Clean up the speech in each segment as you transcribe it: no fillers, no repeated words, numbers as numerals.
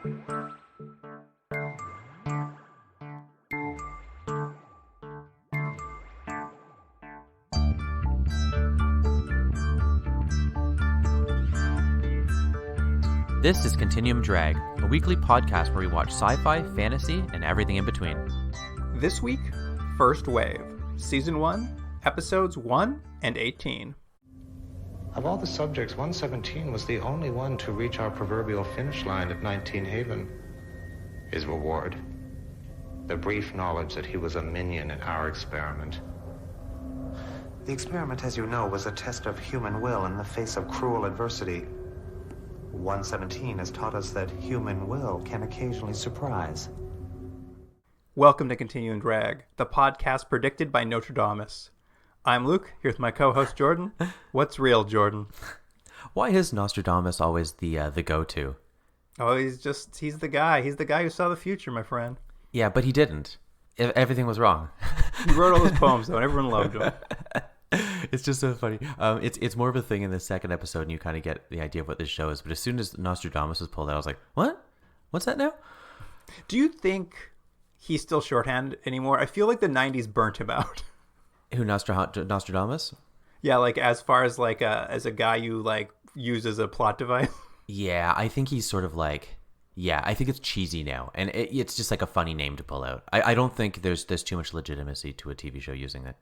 This is Continuum Drag, a weekly podcast where we watch sci-fi, fantasy, and everything in between. This week, First Wave, Season 1, Episodes 1 and 18. Of all the subjects, 117 was the only one to reach our proverbial finish line at 19 Haven. His reward? The brief knowledge that he was a minion in our experiment. The experiment, as you know, was a test of human will in the face of cruel adversity. 117 has taught us that human will can occasionally surprise. Welcome to Continuum Drag, the podcast predicted by Nostradamus. I'm Luke, here with my co-host Jordan. What's real, Jordan? Why is Nostradamus always the go-to? Oh, he's the guy. He's the guy who saw the future, my friend. Yeah, but he didn't. Everything was wrong. He wrote all those poems, though, and everyone loved him. It's just so funny. It's more of a thing in the second episode, and you kind of get the idea of what this show is. But as soon as Nostradamus was pulled out, I was like, what? What's that now? Do you think he's still shorthand anymore? I feel like the 90s burnt him out. Who, Nostradamus? Yeah, like as far as like as a guy you like use as a plot device. Yeah, I think he's sort of like... Yeah, I think it's cheesy now, and it's just like a funny name to pull out. I don't think there's too much legitimacy to a TV show using it.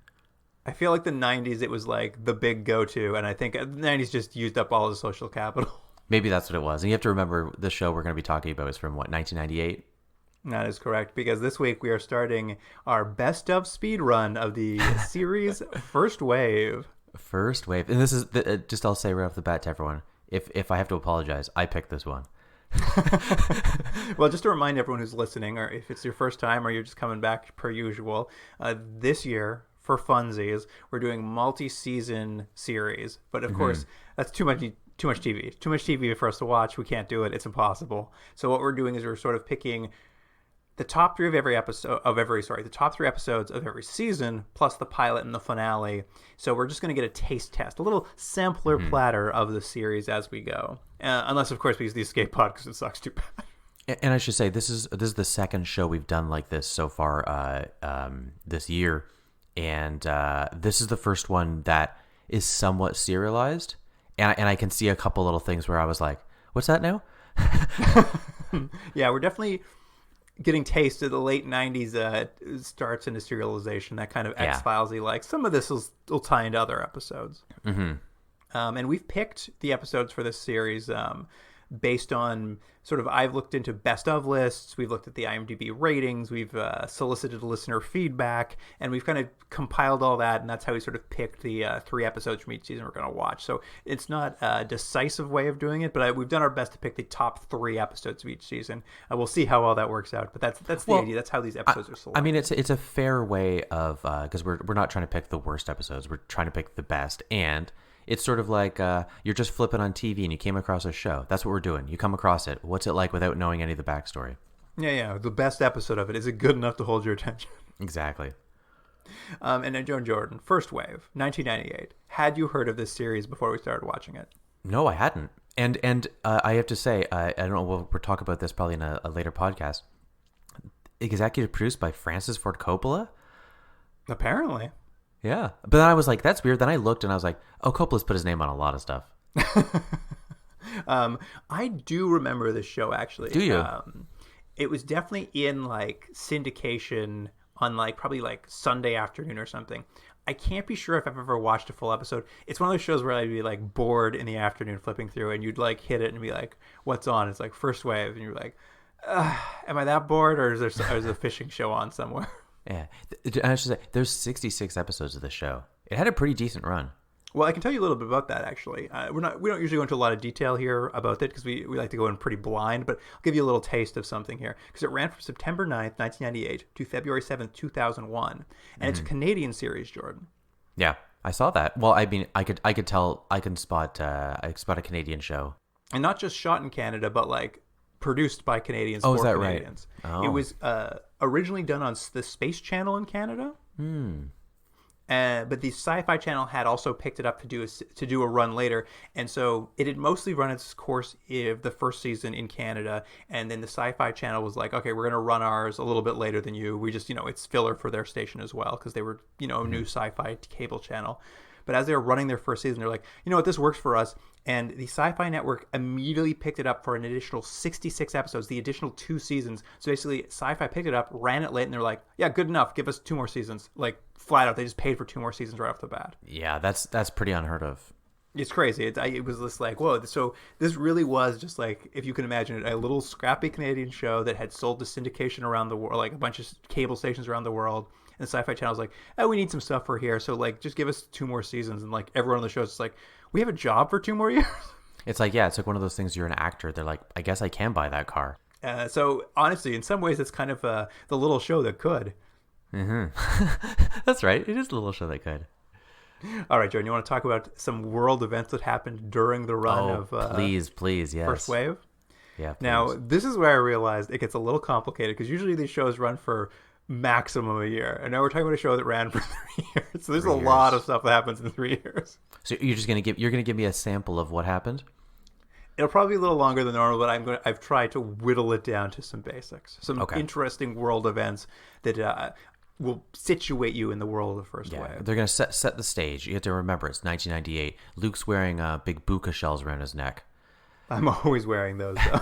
I feel like the 90s, it was like the big go-to, and I think the 90s just used up all the social capital. Maybe that's what it was. And you have to remember, the show we're going to be talking about is from, 1998? That is correct, because this week we are starting our best of speed run of the series First Wave. First Wave. And this is, just I'll say right off the bat to everyone, if I have to apologize, I picked this one. Well, just to remind everyone who's listening, or if it's your first time or you're just coming back per usual, this year, for funsies, we're doing multi-season series. But of course, that's too much TV. Too much TV for us to watch. We can't do it. It's impossible. So what we're doing is we're sort of picking the top three of the top three episodes of every season, plus the pilot and the finale. So we're just going to get a taste test, a little sampler platter of the series as we go. Unless, of course, we use the escape pod because it sucks too bad. And I should say, this is the second show we've done like this so far this year. And this is the first one that is somewhat serialized. And I can see a couple little things where I was like, what's that now? Yeah, we're definitely getting taste of the late 90s starts into serialization, that kind of X-Files-y like. Some of this will tie into other episodes. Mm-hmm. And we've picked the episodes for this series based on sort of, I've looked into best of lists, we've looked at the IMDb ratings, we've solicited listener feedback, and we've kind of compiled all that, and that's how we sort of picked the 3 episodes from each season we're going to watch. So it's not a decisive way of doing it, but we've done our best to pick the top 3 episodes of each season. We'll see how all that works out, but that's the idea. That's how these episodes are selected. I mean, it's a fair way of, because we're not trying to pick the worst episodes, we're trying to pick the best, and it's sort of like you're just flipping on TV and you came across a show. That's what we're doing. You come across it. What's it like without knowing any of the backstory? Yeah. The best episode of it. Is it good enough to hold your attention? Exactly. And then Jordan, First Wave, 1998. Had you heard of this series before we started watching it? No, I hadn't. And I have to say, I don't know, we'll talk about this probably in a later podcast. Executive produced by Francis Ford Coppola? Apparently. Yeah. But then I was like, that's weird. Then I looked and I was like, oh, Coppola's put his name on a lot of stuff. I do remember this show, actually. Do you? It was definitely in like syndication on like probably like Sunday afternoon or something. I can't be sure if I've ever watched a full episode. It's one of those shows where I'd be like bored in the afternoon flipping through, and you'd like hit it and be like, what's on? It's like First Wave. And you're like, am I that bored, or is there a fishing show on somewhere? Yeah, I should say there's 66 episodes of the show. It had a pretty decent run. Well, I can tell you a little bit about that, actually. We don't usually go into a lot of detail here about it because we like to go in pretty blind, but I'll give you a little taste of something here, because it ran from September 9th, 1998 to February 7th, 2001, and it's a Canadian series, Jordan. Yeah, I saw that. Well, I mean, I could tell, I spot a Canadian show, and not just shot in Canada, but like produced by Canadians. Oh, for is that Canadians. Right? Oh. It was originally done on the Space Channel in Canada. But the Sci-Fi Channel had also picked it up to do a run later, and so it had mostly run its course of the first season in Canada, and then the Sci-Fi Channel was like, okay, we're going to run ours a little bit later than you. We just, it's filler for their station as well because they were, a new sci-fi cable channel. But as they were running their first season, they're like, you know what, this works for us. And the Sci-Fi Network immediately picked it up for an additional 66 episodes, the additional 2 seasons. So basically, Sci-Fi picked it up, ran it late, and they're like, yeah, good enough. Give us 2 more seasons. Like, flat out, they just paid for 2 more seasons right off the bat. Yeah, that's pretty unheard of. It's crazy. It was just like, whoa. So this really was just like, if you can imagine it, a little scrappy Canadian show that had sold to syndication around the world, like a bunch of cable stations around the world. And the Sci-Fi Channel's like, oh, we need some stuff for here. So, like, just give us 2 more seasons. And, like, everyone on the show is like, we have a job for 2 more years? It's like, yeah, it's like one of those things. You're an actor. They're like, I guess I can buy that car. So, honestly, in some ways, it's kind of the little show that could. Mm-hmm. That's right. It is the little show that could. All right, Jordan, you want to talk about some world events that happened during the run of please, yes. First Wave? Yeah, please. Now, this is where I realized it gets a little complicated because usually these shows run for maximum a year. And now we're talking about a show that ran for 3 years. So there's a lot of stuff that happens in 3 years. So you're gonna give me a sample of what happened? It'll probably be a little longer than normal, but I've tried to whittle it down to some basics, some interesting world events that will situate you in the world of the First Wave. They're gonna set the stage. You have to remember it's 1998. Luke's wearing big buka shells around his neck. I'm always wearing those though.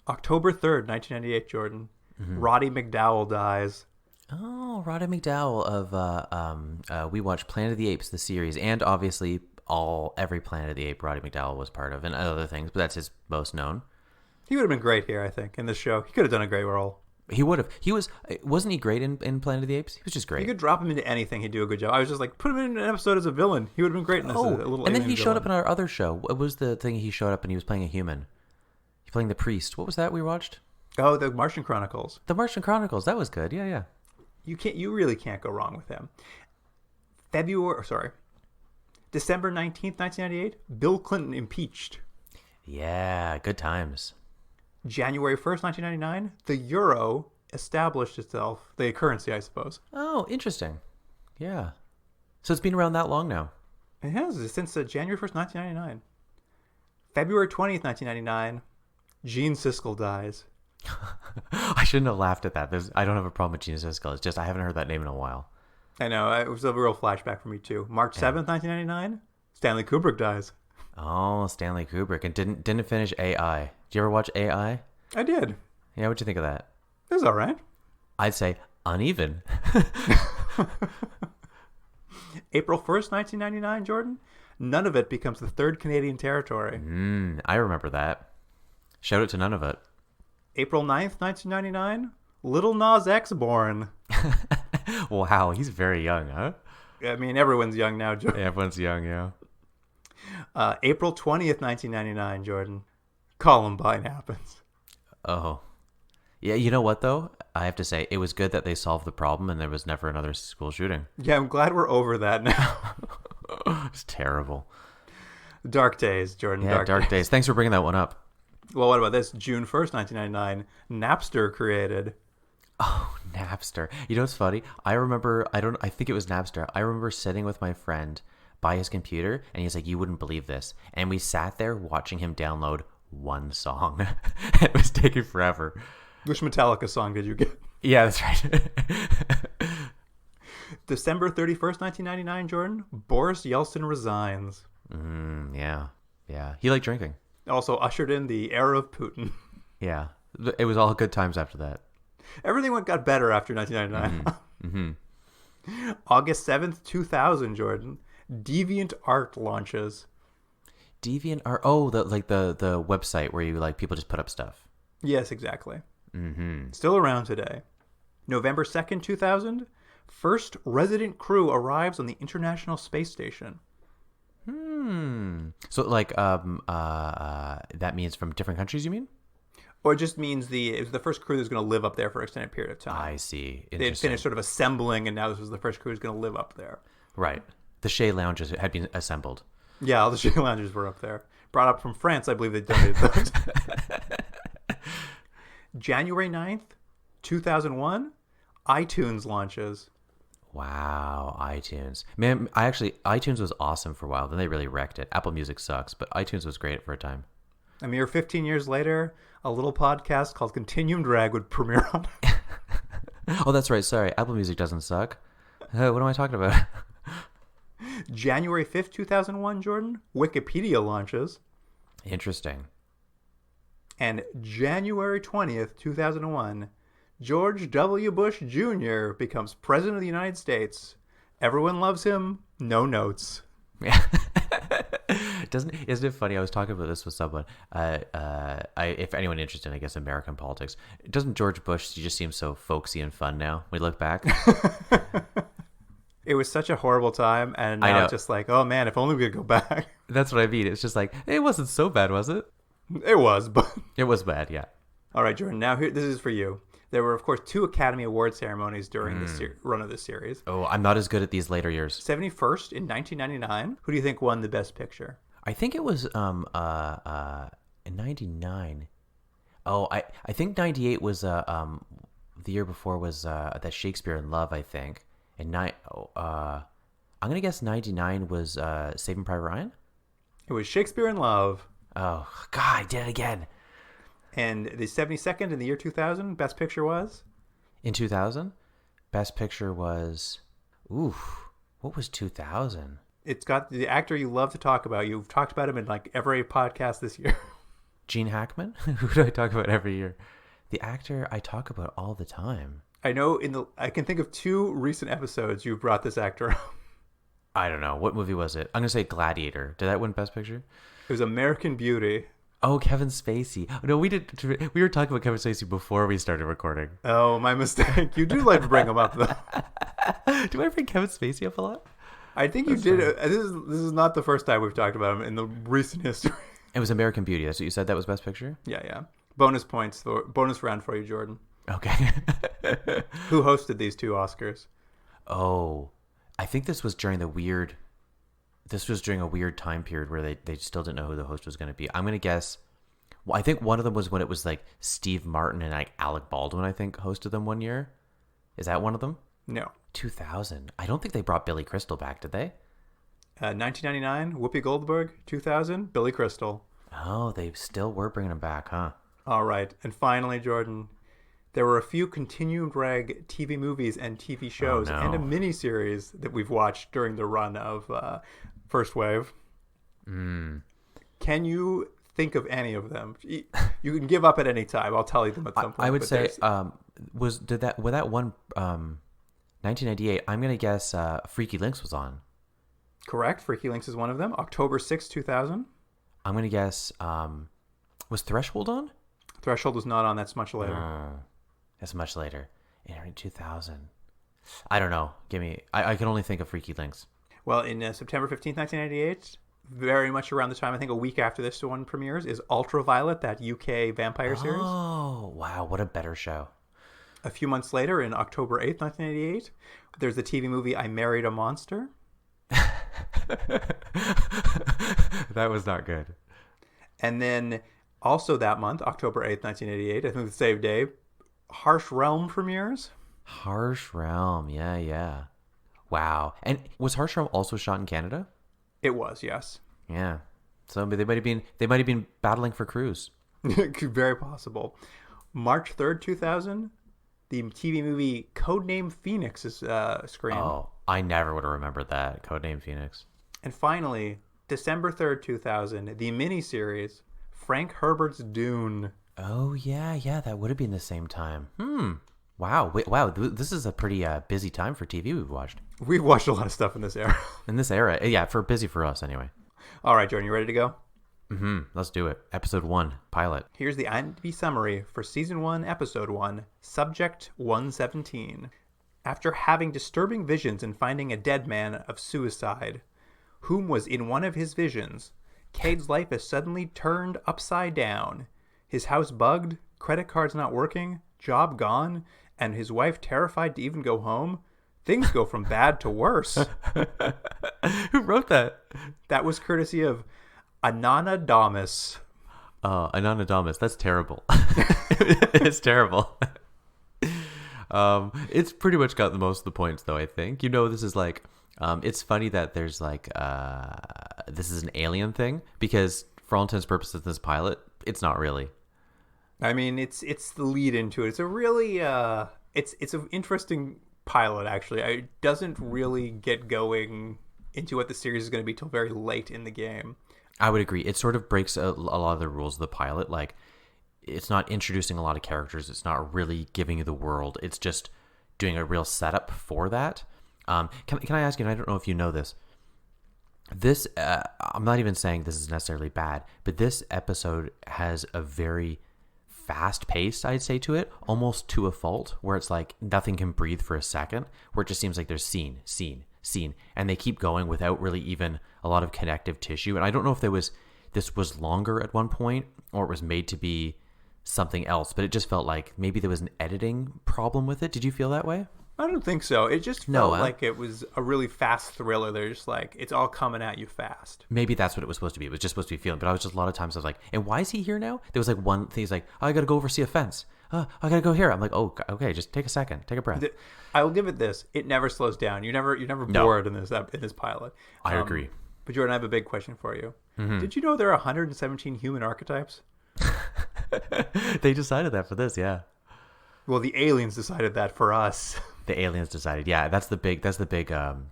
October 3rd, 1998, Jordan. Mm-hmm. Roddy McDowall dies. Oh, Roddy McDowall of we watched Planet of the Apes, the series, and obviously every Planet of the Ape Roddy McDowall was part of, and other things, but that's his most known. He would have been great here, I think, in this show. He could have done a great role. He would have. Wasn't he great in Planet of the Apes? He was just great. You could drop him into anything, he'd do a good job. I was just like, put him in an episode as a villain. He would have been great in this. And then he showed up in our other show. What was the thing he showed up and he was playing a human? He playing the priest. What was that we watched? Oh, the Martian Chronicles. The Martian Chronicles. That was good. Yeah. You really can't go wrong with him. December 19th, 1998, Bill Clinton impeached. Yeah, good times. January 1st, 1999, the euro established itself, the currency, I suppose. Oh, interesting. Yeah. So it's been around that long now. It has, since January 1st, 1999. February 20th, 1999, Gene Siskel dies. I shouldn't have laughed at that. I don't have a problem with Gene Siskel. It's just I haven't heard that name in a while. I know. It was a real flashback for me, too. March 7th, 1999, Stanley Kubrick dies. Oh, Stanley Kubrick. And didn't finish AI. Did you ever watch AI? I did. Yeah, what'd you think of that? It was all right. I'd say uneven. April 1st, 1999, Jordan. Nunavut becomes the 3rd Canadian territory. I remember that. Shout out to Nunavut. April 9th, 1999, Little Nas X born. Wow, he's very young, huh? I mean, everyone's young now, Jordan. Everyone's young, yeah. April 20th, 1999, Jordan. Columbine happens. Oh. Yeah, you know what, though? I have to say, it was good that they solved the problem and there was never another school shooting. Yeah, I'm glad we're over that now. It's terrible. Dark days, Jordan. Yeah, dark days. Thanks for bringing that one up. Well, what about this? June 1st, 1999, Napster created. Oh, Napster. You know what's funny? I think it was Napster. I remember sitting with my friend by his computer, and he's like, you wouldn't believe this. And we sat there watching him download one song. It was taking forever. Which Metallica song did you get? Yeah, that's right. December 31st, 1999, Jordan, Boris Yeltsin resigns. Yeah. He liked drinking. Also ushered in the era of Putin. Yeah. It was all good times after that. Everything got better after 1999. August 7th, 2000, Jordan, DeviantArt launches. DeviantArt? Oh, the website where you people just put up stuff. Yes, exactly. Still around today. November 2nd, 2000, first resident crew arrives on the International Space Station. So that means from different countries, you mean? Or it just means it was the first crew that's going to live up there for an extended period of time. I see. They had finished sort of assembling, and now this was the first crew who's going to live up there. Right. The Shea Lounges had been assembled. Yeah, all the Shea Lounges were up there. Brought up from France, I believe they donated those. January 9th, 2001, iTunes launches. Wow, iTunes. Man, iTunes was awesome for a while. Then they really wrecked it. Apple Music sucks, but iTunes was great for a time. A mere 15 years later, a little podcast called Continuum Drag would premiere on. Oh, that's right. Sorry. Apple Music doesn't suck. What am I talking about? January 5th, 2001, Jordan, Wikipedia launches. Interesting. And January 20th, 2001, George W. Bush Jr. becomes President of the United States. Everyone loves him. No notes. Yeah. Isn't it funny? I was talking about this with someone. If anyone interested in, I guess, American politics, doesn't George Bush, he just seems so folksy and fun now? We look back. It was such a horrible time, and now it's just like, oh man, if only we could go back. That's what I mean. It's just like, it wasn't so bad, was it? It was, but it was bad, yeah. All right, Jordan. Now this is for you. There were, of course, 2 Academy Award ceremonies during the run of this series. Oh, I'm not as good at these later years. 71st in 1999. Who do you think won the Best Picture? I think it was in 99. Oh, I think 98 was the year before was that Shakespeare in Love, I think. And I'm gonna guess 99 was Saving Private Ryan. It was Shakespeare in Love. Oh God, I did it again. And the 72nd in the year 2000, Best Picture was? In 2000, Best Picture was, what was 2000? It's got the actor you love to talk about. You've talked about him in like every podcast this year. Gene Hackman? Who do I talk about every year? The actor I talk about all the time. I know I can think of 2 recent episodes you've brought this actor up. I don't know. What movie was it? I'm going to say Gladiator. Did that win Best Picture? It was American Beauty. Oh, Kevin Spacey. No, we were talking about Kevin Spacey before we started recording. Oh, my mistake. You do like to bring him up, though. Do I bring Kevin Spacey up a lot? I think That's you did. This is not the first time we've talked about him in the recent history. It was American Beauty. That's what you said. That was Best Picture? Yeah. Bonus points. Bonus round for you, Jordan. Okay. Who hosted these 2 Oscars? Oh, I think this was during a weird time period where they still didn't know who the host was going to be. I'm going to guess. Well, I think one of them was when it was like Steve Martin and like Alec Baldwin, I think, hosted them one year. Is that one of them? No. 2000. I don't think they brought Billy Crystal back, did they? 1999, Whoopi Goldberg. 2000, Billy Crystal. Oh, they still were bringing him back, huh? All right. And finally, Jordan, there were a few Continuum Drag TV movies and TV shows and a miniseries that we've watched during the run of First Wave. Can you think of any of them? You can give up at any time. I'll tell you them at some point. I would say, with that one 1998, I'm going to guess Freaky Links was on. Correct. Freaky Links is one of them. October 6, 2000. I'm going to guess, was Threshold on? Threshold was not on. That's much later. That's much later. In 2000. I don't know. I can only think of Freaky Links. Well, in September 15th, 1998, very much around the time, I think a week after this one premieres, is Ultraviolet, that UK vampire series. Oh, wow. What a better show. A few months later, in October 8th, 1988, there's the TV movie I Married a Monster. That was not good. And then also that month, October 8th, 1988, I think the same day, Harsh Realm premieres. Harsh Realm, yeah. Wow. And was Harsh Realm also shot in Canada? It was, yes. Yeah. So they might have been battling for crews. Very possible. March 3rd, 2000, the TV movie Codename Phoenix is screened. Oh, I never would have remembered that. Codename Phoenix. And finally, December 3rd, 2000, the miniseries Frank Herbert's Dune. Oh, yeah, that would have been the same time. Wow. This is a pretty busy time for TV we've watched. We've watched a lot of stuff in this era. Yeah, busy for us anyway. All right, Jordan, you ready to go? Let's do it. Episode 1, pilot. Here's the IMDb summary for Season 1, Episode 1, Subject 117. After having disturbing visions and finding a dead man of suicide, whom was in one of his visions, Cade's life is suddenly turned upside down. His house bugged, credit cards not working, job gone, and his wife terrified to even go home. Things go from bad to worse. Who wrote that? That was courtesy of Anonadamus. Anonadamus. That's terrible. It's terrible. It's pretty much got the most of the points, though, I think. This is like, it's funny that there's like, this is an alien thing, because for all intents and purposes, this pilot, it's not really. I mean, it's the lead into it. It's a really, it's an interesting pilot, actually. It doesn't really get going into what the series is going to be till very late in the game. I would agree. It sort of breaks a lot of the rules of the pilot. Like, it's not introducing a lot of characters. It's not really giving you the world. It's just doing a real setup for that. Can I ask you, and I don't know if you know this, I'm not even saying this is necessarily bad, but this episode has a very fast pace, I'd say, to it, almost to a fault, where it's like nothing can breathe for a second, where it just seems like there's scene, and they keep going without really even a lot of connective tissue. And I don't know if this was longer at one point, or it was made to be something else, but it just felt like maybe there was an editing problem with it. Did you feel that way? I don't think so. It just felt like it was a really fast thriller. They're just like, it's all coming at you fast. Maybe that's what it was supposed to be. It was just supposed to be feeling. But I was just, a lot of times I was like, and why is he here now? There was like one thing. He's like, oh, I got to go oversee a fence. I got to go here. I'm like, oh, okay, just take a second. Take a breath. I will give it this. It never slows down. You're never bored in this pilot. I agree. But Jordan, I have a big question for you. Mm-hmm. Did you know there are 117 human archetypes? They decided that for this, yeah. Well, the aliens decided that for us. The aliens decided, yeah. That's the big kind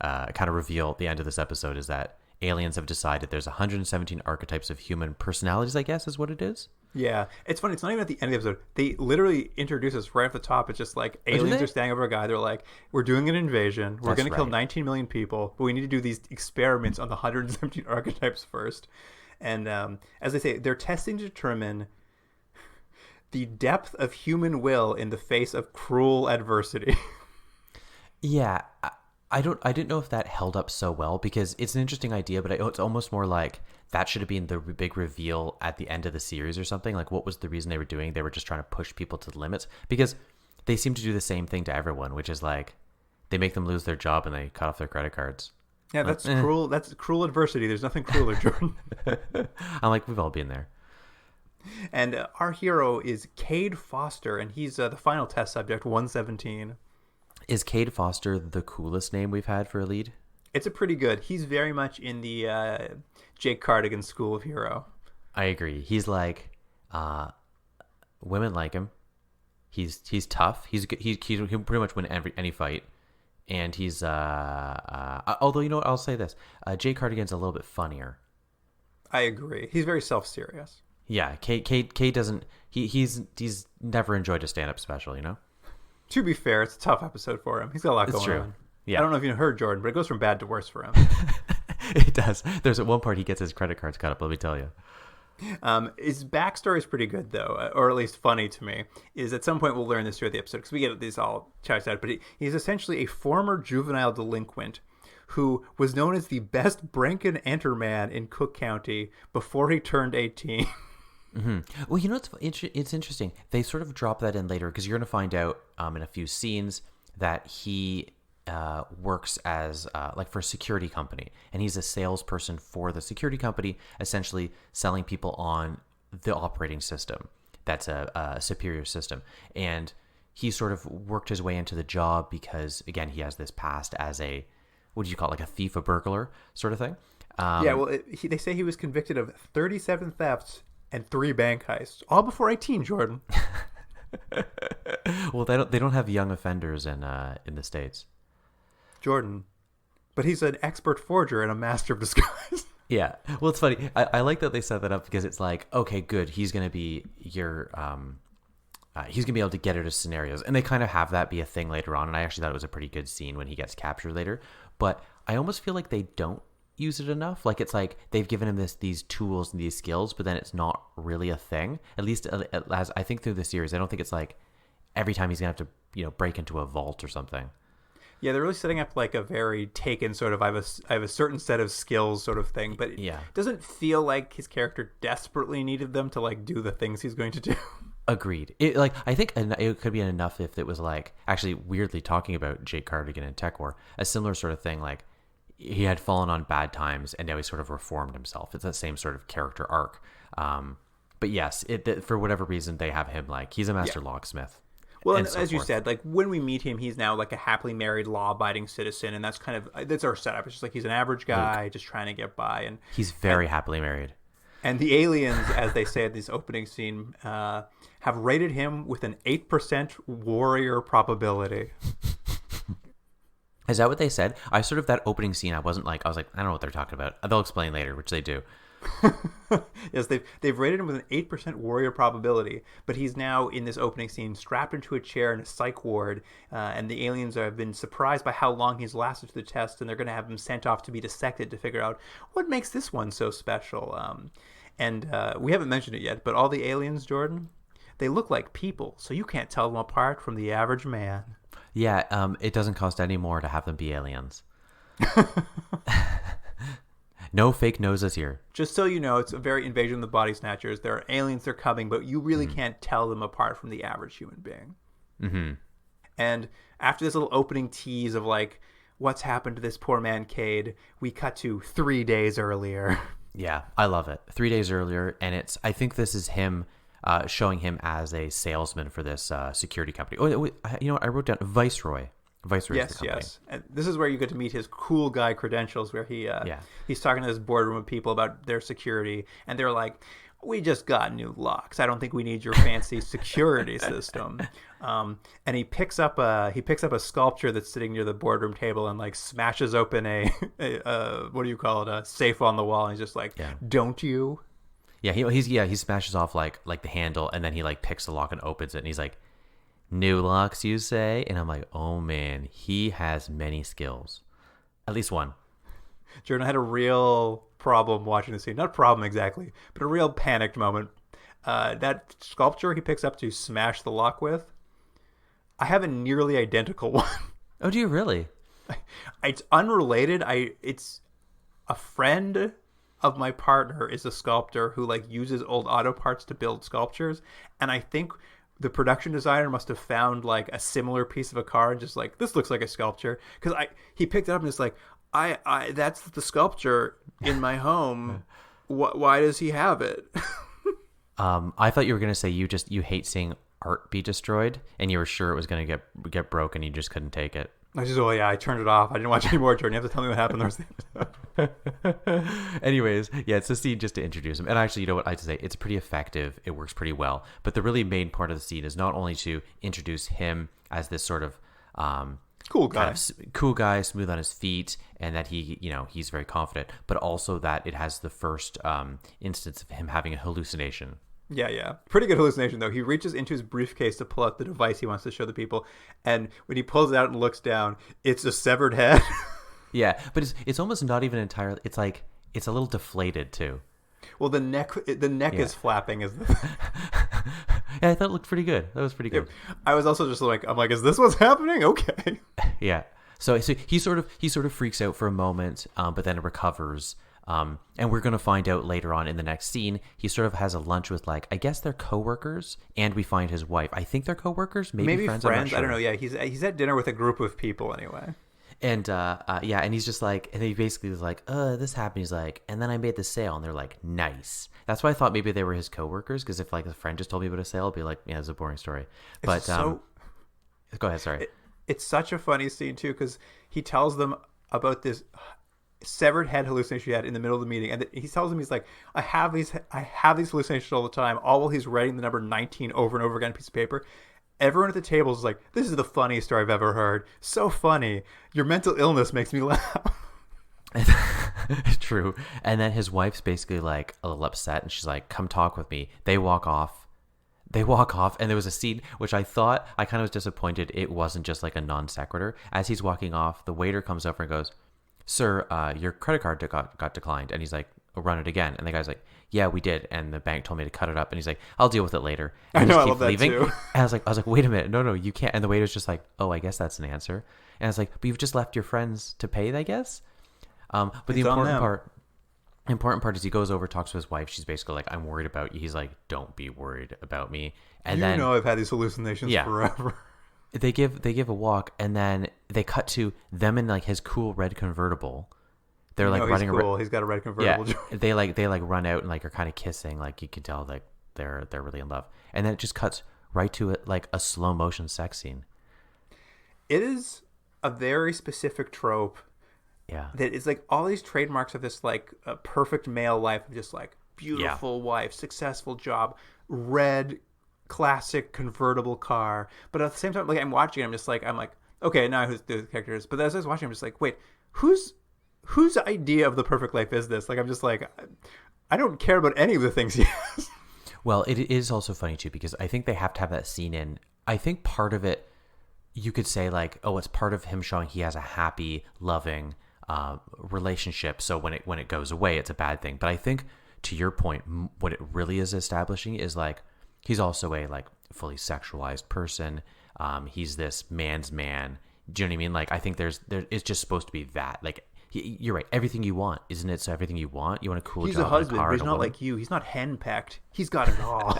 of reveal at the end of this episode, is that aliens have decided there's 117 archetypes of human personalities, I guess is what it is. Yeah. It's funny. It's not even at the end of the episode. They literally introduce us right off the top. It's just like aliens are standing over a guy. They're like, we're doing an invasion. We're going to kill 19 million people, but we need to do these experiments on the 117 archetypes first. And as they say, they're testing to determine the depth of human will in the face of cruel adversity. Yeah. I didn't know if that held up so well, because it's an interesting idea, but it's almost more like that should have been the big reveal at the end of the series or something. Like, what was the reason they were doing? They were just trying to push people to the limits, because they seem to do the same thing to everyone, which is like they make them lose their job and they cut off their credit cards. Yeah, that's cruel. That's cruel adversity. There's nothing crueler, Jordan. I'm like, we've all been there. And our hero is Cade Foster, and he's the final test subject, 117. Is Cade Foster the coolest name we've had for a lead? It's a pretty good. He's very much in the Jake Cardigan school of hero. I agree. He's like, women like him. He's tough. He can pretty much win any fight. And he's although, you know what, I'll say this: Jake Cardigan's a little bit funnier. I agree. He's very self-serious. Yeah, Kate doesn't. He's never enjoyed a stand-up special, you know. To be fair, it's a tough episode for him. He's got a lot going on. Yeah. I don't know if you heard, Jordan, but it goes from bad to worse for him. It does. There's at one part he gets his credit cards cut up, let me tell you. His backstory is pretty good, though, or at least funny to me. Is at some point we'll learn this throughout the episode, because we get these all charged out. But he's essentially a former juvenile delinquent who was known as the best break and enter man in Cook County before he turned 18. Mm-hmm. Well, you know, it's interesting. They sort of drop that in later, because you're going to find out in a few scenes that he works as like for a security company, and he's a salesperson for the security company, essentially selling people on the operating system. That's a superior system, and he sort of worked his way into the job because, again, he has this past as a, what do you call it, like a thief, a burglar sort of thing. Yeah, well, they say he was convicted of 37 thefts and 3 bank heists, all before 18, Jordan. Well, they don't have young offenders in the States, Jordan, but he's an expert forger and a master of disguise. Yeah, well, it's funny. I like that they set that up, because it's like, okay, good, he's gonna be your he's gonna be able to get out of scenarios, and they kind of have that be a thing later on. And I actually thought it was a pretty good scene when he gets captured later. But I almost feel like they don't use it enough. Like, it's like they've given him these tools and these skills, but then it's not really a thing. At least as I think through the series, I don't think it's like every time he's gonna have to, you know, break into a vault or something. Yeah, they're really setting up like a very Taken sort of, I have a certain set of skills sort of thing, but it doesn't feel like his character desperately needed them to like do the things he's going to do. Agreed. I think it could be enough if it was like, actually, weirdly, talking about Jake Cardigan and Tech War, a similar sort of thing, like he had fallen on bad times and now he sort of reformed himself. It's that same sort of character arc. But yes, for whatever reason, they have him like, he's a master locksmith. Well, and and so as you forth. said, like when we meet him, he's now like a happily married, law-abiding citizen, and that's our setup. It's just like he's an average Luke. guy just trying to get by, He's and very happily married. and the aliens, as they say at this opening scene, have rated him with an 8% warrior probability. Is that what they said? I sort of that opening scene. I was like, I don't know what they're talking about. They'll explain later, which they do. Yes, they've rated him with an 8% warrior probability, but he's now in this opening scene strapped into a chair in a psych ward, and the aliens have been surprised by how long he's lasted to the test, and they're going to have him sent off to be dissected to figure out what makes this one so special. And we haven't mentioned it yet, but all the aliens, Jordan, they look like people, so you can't tell them apart from the average man. Yeah, it doesn't cost any more to have them be aliens. No fake noses here. Just so you know, it's a very Invasion of the Body Snatchers. There are aliens, they're coming, but you really can't tell them apart from the average human being. Mm-hmm. And after this little opening tease of like, what's happened to this poor man Cade, we cut to 3 days earlier. Yeah, I love it. 3 days earlier, and I think this is him showing him as a salesman for this security company. Oh, wait, you know what? I wrote down Viceroy. Viceroy is the company. Yes. And this is where you get to meet his cool guy credentials, where he's talking to this boardroom of people about their security, and they're like, "We just got new locks. I don't think we need your fancy security system." And he picks up a sculpture that's sitting near the boardroom table and like smashes open a what do you call it, a safe on the wall, and he's just like, "Don't you?" Yeah, he smashes off like the handle, and then he like picks the lock and opens it, and he's like, "New locks, you say?" And I'm like, oh man, he has many skills. At least one. Jordan had a real problem watching the scene. Not problem exactly, but a real panicked moment. That sculpture he picks up to smash the lock with, I have a nearly identical one. Oh, do you really? It's unrelated. It's a friend of my partner is a sculptor who like uses old auto parts to build sculptures, and I think the production designer must have found like a similar piece of a car and just like, this looks like a sculpture, because he picked it up and it's like, I that's the sculpture in my home. Why does he have it? I thought you were gonna say you hate seeing art be destroyed, and you were sure it was gonna get broken. You just couldn't take it. I turned it off. I didn't watch any more, Jordan. You have to tell me what happened the rest of the episode. Anyways, yeah, it's a scene just to introduce him. And actually, you know what I have to say? It's pretty effective. It works pretty well. But the really main part of the scene is not only to introduce him as this sort of Cool guy. Cool guy, smooth on his feet, and that he's very confident, but also that it has the first instance of him having a hallucination. Yeah. Pretty good hallucination, though. He reaches into his briefcase to pull out the device he wants to show the people, and when he pulls it out and looks down, it's a severed head. Yeah, but it's almost not even entirely. It's like it's a little deflated too. Well, the neck is flapping. Yeah, I thought it looked pretty good. That was pretty good. Yeah. I was also just like, is this what's happening? Okay. Yeah. So he sort of freaks out for a moment, but then recovers. And we're gonna find out later on in the next scene. He sort of has a lunch with I guess they're coworkers, and we find his wife. I think they're coworkers, maybe friends. I'm not sure. I don't know. Yeah, he's at dinner with a group of people anyway. And and he's just like, and he basically was like, this happened. He's like, and then I made the sale, and they're like, nice. That's why I thought maybe they were his coworkers, because if like a friend just told me about a sale, I'd be like, yeah, it's a boring story. But go ahead. Sorry. It's such a funny scene too, because he tells them about this severed head hallucination he had in the middle of the meeting, and he tells them, he's like, I have these hallucinations all the time, all while he's writing the number 19 over and over again on a piece of paper. Everyone at the table is like, this is the funniest story I've ever heard. So funny. Your mental illness makes me laugh. True. And then his wife's basically like a little upset, and she's like, come talk with me. They walk off, and there was a scene which I kind of was disappointed it wasn't just like a non sequitur. As he's walking off, the waiter comes over and goes, sir, your credit card got declined. And he's like, run it again. And the guy's like, yeah, we did, and the bank told me to cut it up. And he's like, I'll deal with it later. And I know, I love that too. And I was like, wait a minute, no, you can't. And the waiter's just like, oh, I guess that's an answer. And I was like, but you've just left your friends to pay, I guess. But the important part is he goes over, talks to his wife. She's basically like, I'm worried about you. He's like, don't be worried about me. And then I've had these hallucinations forever. They give a walk, and then they cut to them in like his cool red convertible. They're like running. Cool. He's got a red convertible. Yeah, they run out and like are kind of kissing. Like you can tell like they're really in love. And then it just cuts right to it like a slow motion sex scene. It is a very specific trope. Yeah. That is like all these trademarks of this like a perfect male life of just like beautiful wife, successful job, red classic convertible car. But at the same time, like I'm watching it, I'm like, okay, now who's the characters? But as I was watching, I'm just like, wait, whose idea of the perfect life is this? Like I'm just like, I don't care about any of the things he has. Well, it is also funny too because I think they have to have that scene in. I think part of it, you could say like, oh, it's part of him showing he has a happy, loving relationship. So when it goes away, it's a bad thing. But I think to your point, what it really is establishing is like he's also a like fully sexualized person. He's this man's man. Do you know what I mean? Like I think there it's just supposed to be that. Like you're right. Everything you want, isn't it? So everything you want, you want a cool He's job. a husband, car, but he's and a not woman. like you. He's not henpecked. He's got it all.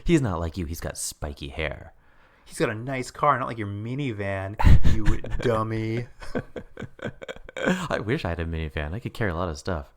He's not like you. He's got spiky hair. He's got a nice car, not like your minivan, you dummy. I wish I had a minivan. I could carry a lot of stuff.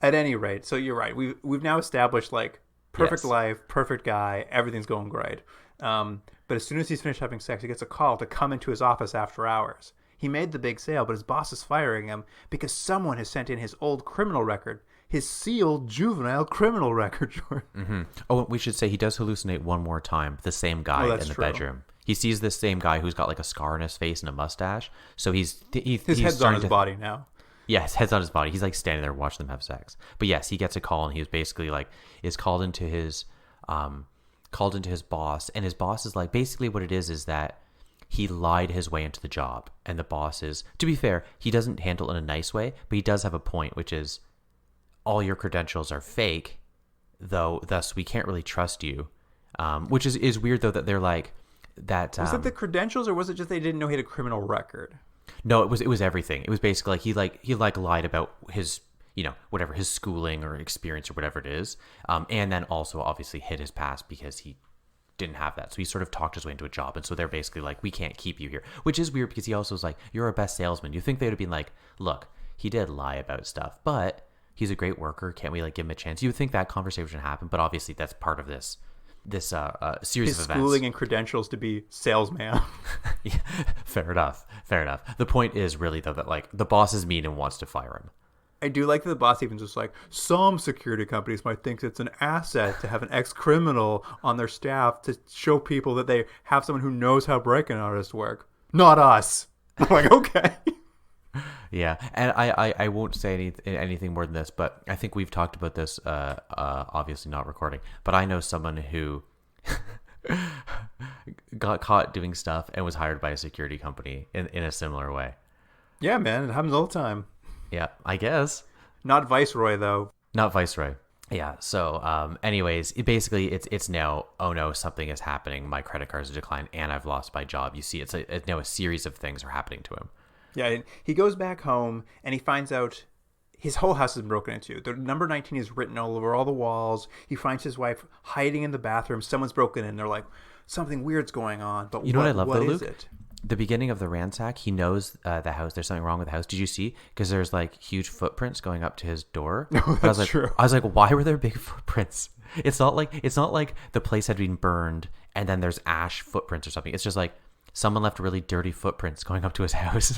At any rate, so you're right. We've now established like perfect Yes. life, perfect guy, everything's going great. But as soon as he's finished having sex, he gets a call to come into his office after hours. He made the big sale, but his boss is firing him because someone has sent in his old criminal record, his sealed juvenile criminal record, Jordan. Mm-hmm. Oh, we should say he does hallucinate one more time. The same guy that's in the true. bedroom. He sees this same guy who's got like a scar on his face and a mustache. So His he's head's on starting his to- body now. Yeah, his head's on his body. He's like standing there watching them have sex. But yes, he gets a call and he was basically like is called into his boss, and his boss is like basically what it is that he lied his way into the job, and the boss is, to be fair, he doesn't handle it in a nice way, but he does have a point, which is all your credentials are fake, though thus we can't really trust you. Which is weird though that they're like that. Was it the credentials, or was it just they didn't know he had a criminal record? No, it was everything. It was basically like he lied about his whatever his schooling or experience or whatever it is, and then also obviously hid his past because he didn't have that. So he sort of talked his way into a job, and so they're basically like, we can't keep you here, which is weird because he also was like, you're our best salesman. You think they would have been like, look, he did lie about stuff, but he's a great worker. Can't we like give him a chance? You would think that conversation would happen, but obviously that's part of this series His of events. schooling and credentials to be salesman. Yeah, fair enough. The point is really though that like the boss is mean and wants to fire him. I do like that the boss even just like, some security companies might think it's an asset to have an ex-criminal on their staff to show people that they have someone who knows how break-in artists work. Not us. I'm like, okay. Yeah, and I won't say anything more than this, but I think we've talked about this, obviously not recording, but I know someone who got caught doing stuff and was hired by a security company in a similar way. Yeah, man, it happens all the time. Yeah, I guess. Not Viceroy, though. Not Viceroy. Yeah, so anyways, it's now, oh no, something is happening, my credit cards are declined, and I've lost my job. You see, it's now a series of things are happening to him. Yeah, and he goes back home and he finds out his whole house has been broken into. The number 19 is written all over all the walls. He finds his wife hiding in the bathroom. Someone's broken in. They're like, something weird's going on. But you know what I love though, Luke? It? The beginning of the ransack, he knows the house. There's something wrong with the house. Did you see? Because there's like huge footprints going up to his door. No, I was that's like, true. I was like, why were there big footprints? It's not like the place had been burned and then there's ash footprints or something. It's just like someone left really dirty footprints going up to his house.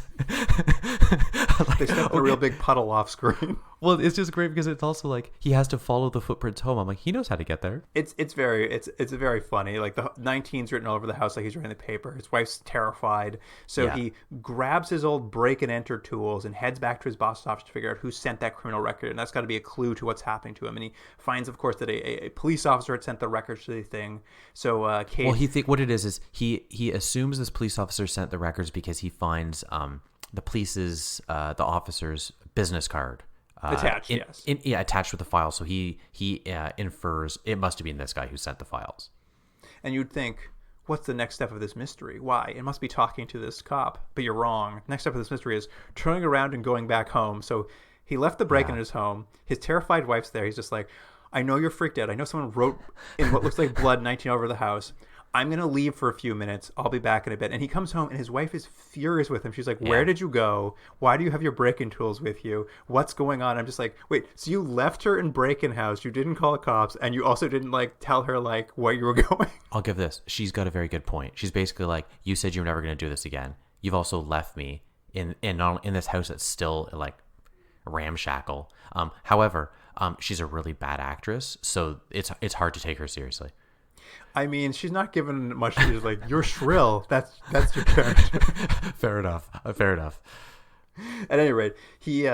They stepped a real big puddle off screen. Well, it's just great because it's also like he has to follow the footprints home. I'm like, he knows how to get there. It's very funny. Like the 19's written all over the house, like he's reading the paper. His wife's terrified, so Yeah. he grabs his old break and enter tools and heads back to his boss's office to figure out who sent that criminal record, and that's got to be a clue to what's happening to him. And he finds, of course, that a police officer had sent the records to the thing. So Kate, Well, what it is he assumes this police officer sent the records because he finds the police's the officer's business card attached, yes. Attached with the file. So he infers it must have been this guy who sent the files. And you'd think, what's the next step of this mystery? Why? It must be talking to this cop. But you're wrong. Next step of this mystery is turning around and going back home. So he left the break in his home. His terrified wife's there. He's just like, I know you're freaked out. I know someone wrote in what looks like blood 19 over the house. I'm going to leave for a few minutes. I'll be back in a bit. And he comes home and his wife is furious with him. She's like, where did you go? Why do you have your break-in tools with you? What's going on? I'm just like, wait, so you left her in break-in house. You didn't call the cops and you also didn't like tell her like where you were going. I'll give this. She's got a very good point. She's basically like, you said you were never going to do this again. You've also left me in this house that's still like ramshackle. However, she's a really bad actress, so it's hard to take her seriously. I mean, she's not given much. She's like, you're shrill. That's your character. Fair enough. Fair enough. At any rate, he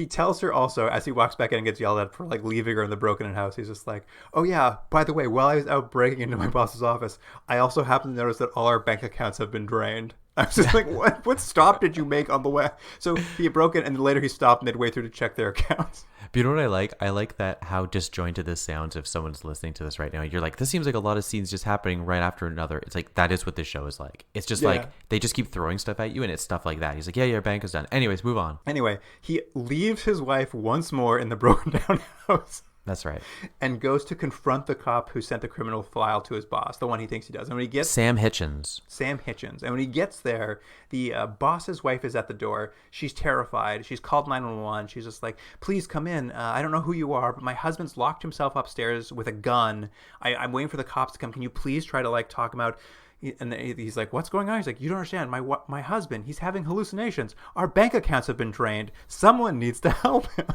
tells her also as he walks back in and gets yelled at for like leaving her in the broken-in house. He's just like, oh yeah, by the way, while I was out breaking into my boss's office, I also happened to notice that all our bank accounts have been drained. I was just like, what stop did you make on the way? So he broke it, and later he stopped midway through to check their accounts. But you know what I like? I like that how disjointed this sounds if someone's listening to this right now. You're like, this seems like a lot of scenes just happening right after another. It's like, that is what this show is like. It's just like, they just keep throwing stuff at you, and it's stuff like that. He's like, yeah, your bank is done. Anyways, move on. Anyway, he leaves his wife once more in the broken down house. That's right. And goes to confront the cop who sent the criminal file to his boss, the one he thinks he does. And when he gets Sam Hitchens. And when he gets there, the boss's wife is at the door. She's terrified. She's called 911. She's just like, please come in. I don't know who you are, but my husband's locked himself upstairs with a gun. I'm waiting for the cops to come. Can you please try to like talk him out? And he's like, what's going on? He's like, you don't understand. My husband, he's having hallucinations. Our bank accounts have been drained. Someone needs to help him.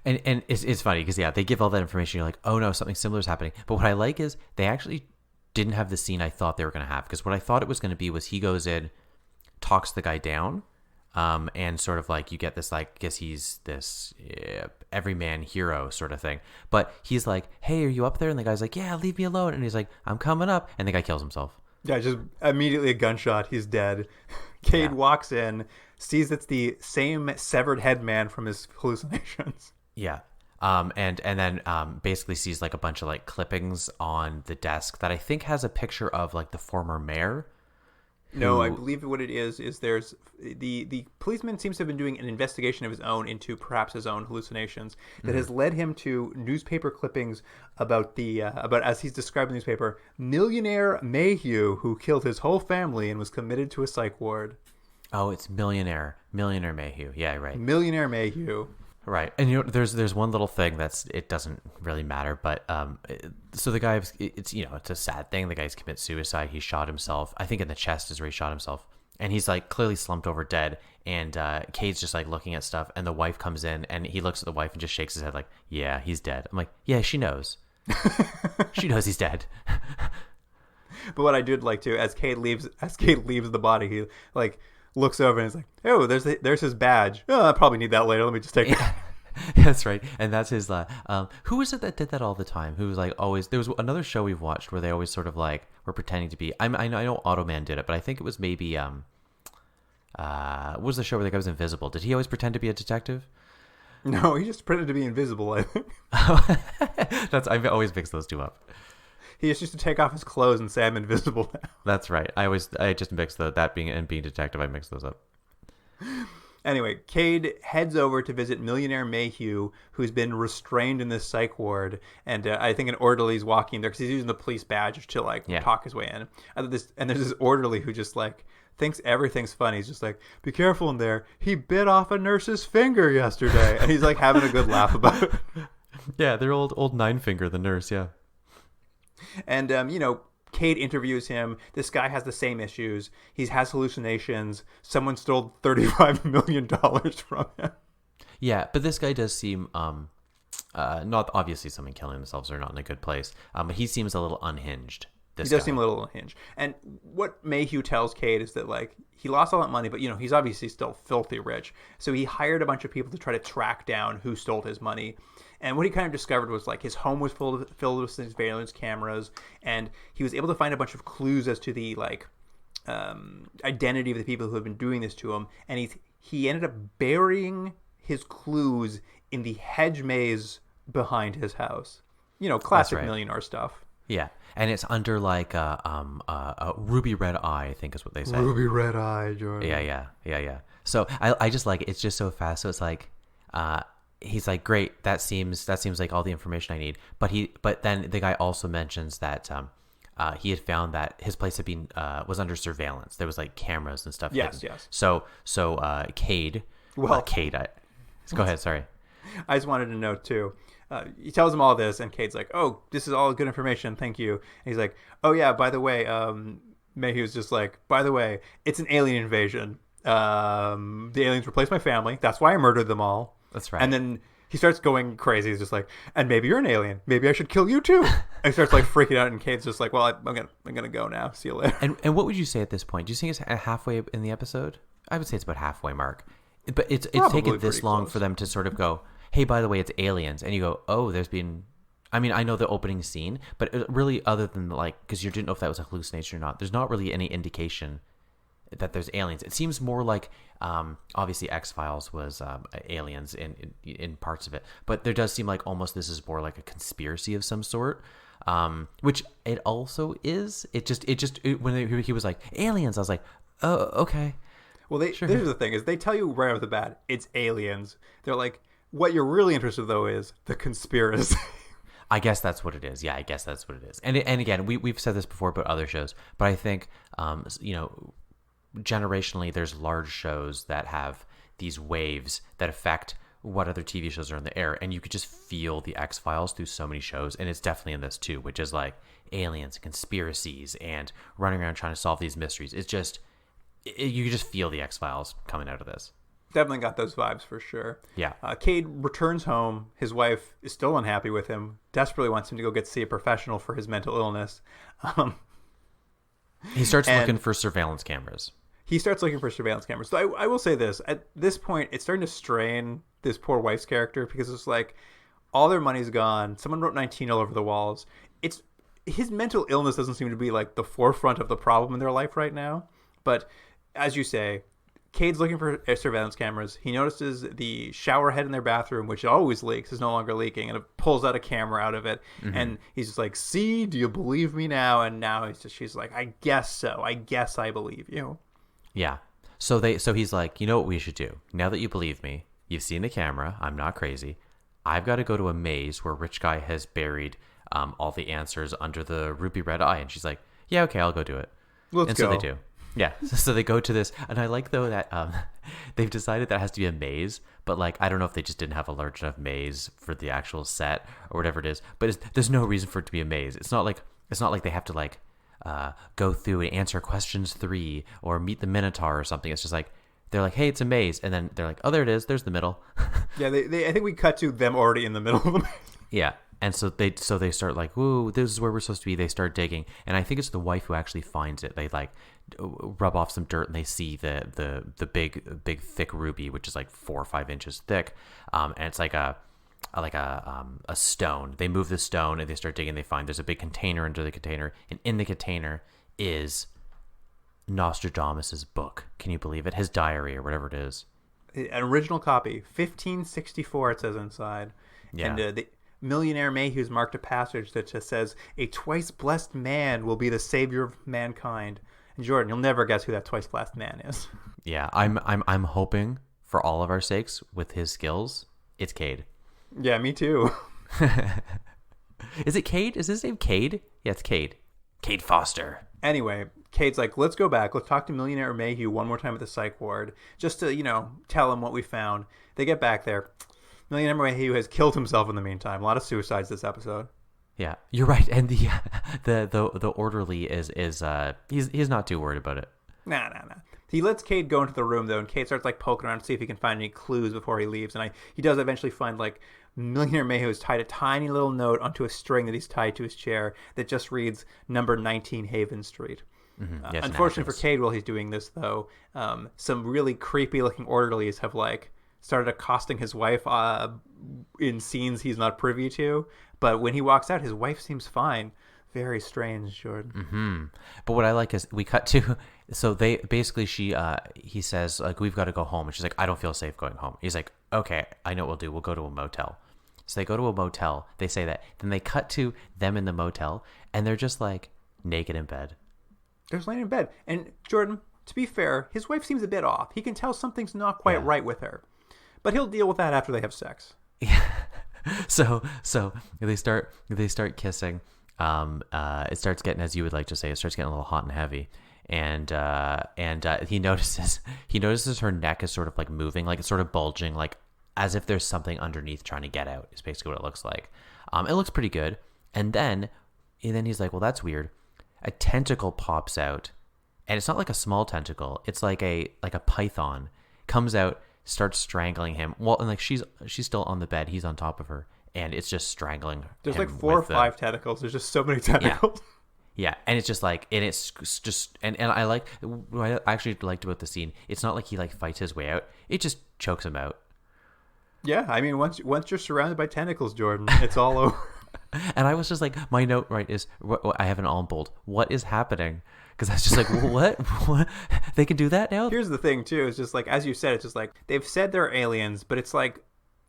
And it's funny because, they give all that information. You're like, oh, no, something similar is happening. But what I like is they actually didn't have the scene I thought they were going to have. Because what I thought it was going to be was he goes in, talks the guy down, and sort of like you get this, like, I guess he's this everyman hero sort of thing. But he's like, hey, are you up there? And the guy's like, yeah, leave me alone. And he's like, I'm coming up. And the guy kills himself. Yeah, just immediately a gunshot. He's dead. Cade walks in, sees it's the same severed head man from his hallucinations. Yeah. And then basically sees like a bunch of like clippings on the desk that I think has a picture of like the former mayor. No, I believe what it is there's the policeman seems to have been doing an investigation of his own into perhaps his own hallucinations that has led him to newspaper clippings about about, as he's described in the newspaper, millionaire Mayhew who killed his whole family and was committed to a psych ward. Oh, it's millionaire Mayhew. Yeah, right. Millionaire Mayhew. Right. And you know, there's one little thing it doesn't really matter, but so the guy, it's a sad thing. The guy's commit suicide. He shot himself. I think in the chest is where he shot himself. And he's like clearly slumped over dead. And Cade's just like looking at stuff, and the wife comes in and he looks at the wife and just shakes his head like, yeah, he's dead. I'm like, yeah, she knows. She knows he's dead. But what I did like too, as Cade leaves the body, he like looks over and is like, oh, there's his badge. Oh, I probably need that later. Let me just take it. That's right. And that's his who was it that did that all the time? Who was like always, there was another show we've watched where they always sort of like were pretending to be, I know Automan did it, but I think it was maybe what was the show where the guy was invisible? Did he always pretend to be a detective? No, he just pretended to be invisible, I think. I always mix those two up. He just used to take off his clothes and say, I'm invisible now. That's right. I just mix that being and being detective. I mix those up. Anyway, Cade heads over to visit millionaire Mayhew, who's been restrained in this psych ward. And I think an orderly's walking there because he's using the police badge to like talk his way in. And there's this orderly who just like thinks everything's funny. He's just like, be careful in there. He bit off a nurse's finger yesterday. And he's like having a good laugh about it. Yeah, they're old Nine Finger, the nurse, yeah. And, Cade interviews him. This guy has the same issues. He has hallucinations. Someone stole $35 million from him. Yeah, but this guy does seem, not obviously someone killing themselves are not in a good place, but he seems a little unhinged. He does seem a little unhinged. And what Mayhew tells Cade is that, like, he lost all that money, but, he's obviously still filthy rich. So he hired a bunch of people to try to track down who stole his money. And what he kind of discovered was, like, his home was filled with surveillance cameras, and he was able to find a bunch of clues as to the, like, identity of the people who had been doing this to him. And he ended up burying his clues in the hedge maze behind his house. Classic millionaire stuff. Yeah, and it's under, like, a ruby red eye, I think is what they say. Ruby red eye, Jordan. Yeah. So I just like it. It's just so fast. So it's like... he's like, great, that seems like all the information I need. But then the guy also mentions that he had found that his place had been was under surveillance. There was like cameras and stuff. Yes, hidden. yes. So Cade. Well, Cade. Go ahead. Sorry. I just wanted to note too. He tells him all this, and Cade's like, "Oh, this is all good information. Thank you." And he's like, "Oh yeah, by the way," Mayhew's just like, "By the way, it's an alien invasion. The aliens replaced my family. That's why I murdered them all." That's right. And then he starts going crazy. He's just like, "And maybe you're an alien. Maybe I should kill you too." And he starts like freaking out, and Cade's just like, "Well, I'm gonna go now. See you later." And what would you say at this point? Do you think it's halfway in the episode? I would say it's about halfway mark. But it's taken this long close for them to sort of go, hey, by the way, it's aliens. And you go, oh, there's been... I mean, I know the opening scene, but really other than like... Because you didn't know if that was a hallucination or not. There's not really any indication that there's aliens. It seems more like... obviously, X-Files was aliens in parts of it. But there does seem like almost this is more like a conspiracy of some sort. Which it also is. When he was like, aliens, I was like, oh, okay. Well, here's the thing: is they tell you right off the bat it's aliens. They're like, what you're really interested though is the conspiracy. I guess that's what it is. Yeah, I guess that's what it is. And again, we've said this before about other shows, but I think generationally, there's large shows that have these waves that affect what other TV shows are in the air, and you could just feel the X-Files through so many shows, and it's definitely in this too, which is like aliens, conspiracies, and running around trying to solve these mysteries. It's just. You could just feel the X-Files coming out of this. Definitely got those vibes for sure. Yeah. Cade returns home. His wife is still unhappy with him, desperately wants him to go get to see a professional for his mental illness. He starts looking for surveillance cameras. So I will say this. At this point, it's starting to strain this poor wife's character because it's like all their money's gone. Someone wrote 19 all over the walls. His mental illness doesn't seem to be like the forefront of the problem in their life right now. But as you say, Cade's looking for surveillance cameras. He notices the shower head in their bathroom, which always leaks, is no longer leaking, and it pulls out a camera out of it. Mm-hmm. And he's just like, see, do you believe me now? And now she's like, I guess so. I guess I believe you. Yeah. So he's like, you know what we should do? Now that you believe me, you've seen the camera, I'm not crazy. I've got to go to a maze where Rich Guy has buried all the answers under the ruby red eye. And she's like, yeah, okay, I'll go do it. Let's go. So they do. Yeah, so they go to this, and I like, though, that they've decided that it has to be a maze, but, like, I don't know if they just didn't have a large enough maze for the actual set or whatever it is, but there's no reason for it to be a maze. It's not like they have to, like, go through and answer questions 3 or meet the Minotaur or something. It's just like, they're like, hey, it's a maze, and then they're like, oh, there it is, there's the middle. Yeah, I think we cut to them already in the middle of the maze. Yeah. And so they start like, ooh, this is where we're supposed to be. They start digging, and I think it's the wife who actually finds it. They like rub off some dirt, and they see the big thick ruby, which is like 4 or 5 inches thick, and it's like a stone. They move the stone, and they start digging. They find there's a big container under the container, and in the container is Nostradamus's book. Can you believe it? His diary or whatever it is. An original copy, 1564. It says inside. Yeah. And the millionaire Mayhew's marked a passage that just says, a twice blessed man will be the savior of mankind. And Jordan, you'll never guess who that twice blessed man is. Yeah, I'm hoping for all of our sakes with his skills, it's Cade. Yeah, me too. Is it Cade? Is his name Cade? Yeah, it's Cade. Cade Foster. Anyway, Cade's like, let's go back. Let's talk to millionaire Mayhew one more time at the psych ward just to, tell him what we found. They get back there. Millionaire Mayhew has killed himself in the meantime. A lot of suicides this episode. Yeah, you're right. And the orderly is he's not too worried about it. Nah. He lets Cade go into the room though, and Cade starts like poking around to see if he can find any clues before he leaves. And he does eventually find like Millionaire Mayhew has tied a tiny little note onto a string that he's tied to his chair that just reads number 19 Haven Street. Mm-hmm. Yes, unfortunately for Cade, while he's doing this though, some really creepy looking orderlies have like started accosting his wife in scenes he's not privy to. But when he walks out, his wife seems fine. Very strange, Jordan. Mm-hmm. But what I like is we cut to, so they basically he says like, we've got to go home, and she's like, I don't feel safe going home. He's like, okay, I know what we'll do. We'll go to a motel. So they go to a motel. They say that. Then they cut to them in the motel, and they're just like naked in bed. They're just laying in bed. And Jordan, to be fair, his wife seems a bit off. He can tell something's not quite right with her. But he'll deal with that after they have sex. Yeah. So they start kissing, it starts getting, as you would like to say, it starts getting a little hot and heavy. And he notices her neck is sort of like moving, like it's sort of bulging, like as if there's something underneath trying to get out. Is basically what it looks like. It looks pretty good. And then he's like, well, that's weird. A tentacle pops out, and it's not like a small tentacle. It's like a python comes out, starts strangling him. Well, and like she's still on the bed. He's on top of her, and it's just strangling. There's him like 4 or with 5 tentacles. There's just so many tentacles. Yeah, and it's just like, and it's just, and I like, what I actually liked about the scene, it's not like he like fights his way out, it just chokes him out. Yeah, I mean, once you're surrounded by tentacles, Jordan, it's all over. And I was just like, my note, right, is, I have an all in bold, what is happening? Because I was just like, what? They can do that now? Here's the thing, too, it's just like, as you said, it's just like, they've said they're aliens, but it's like,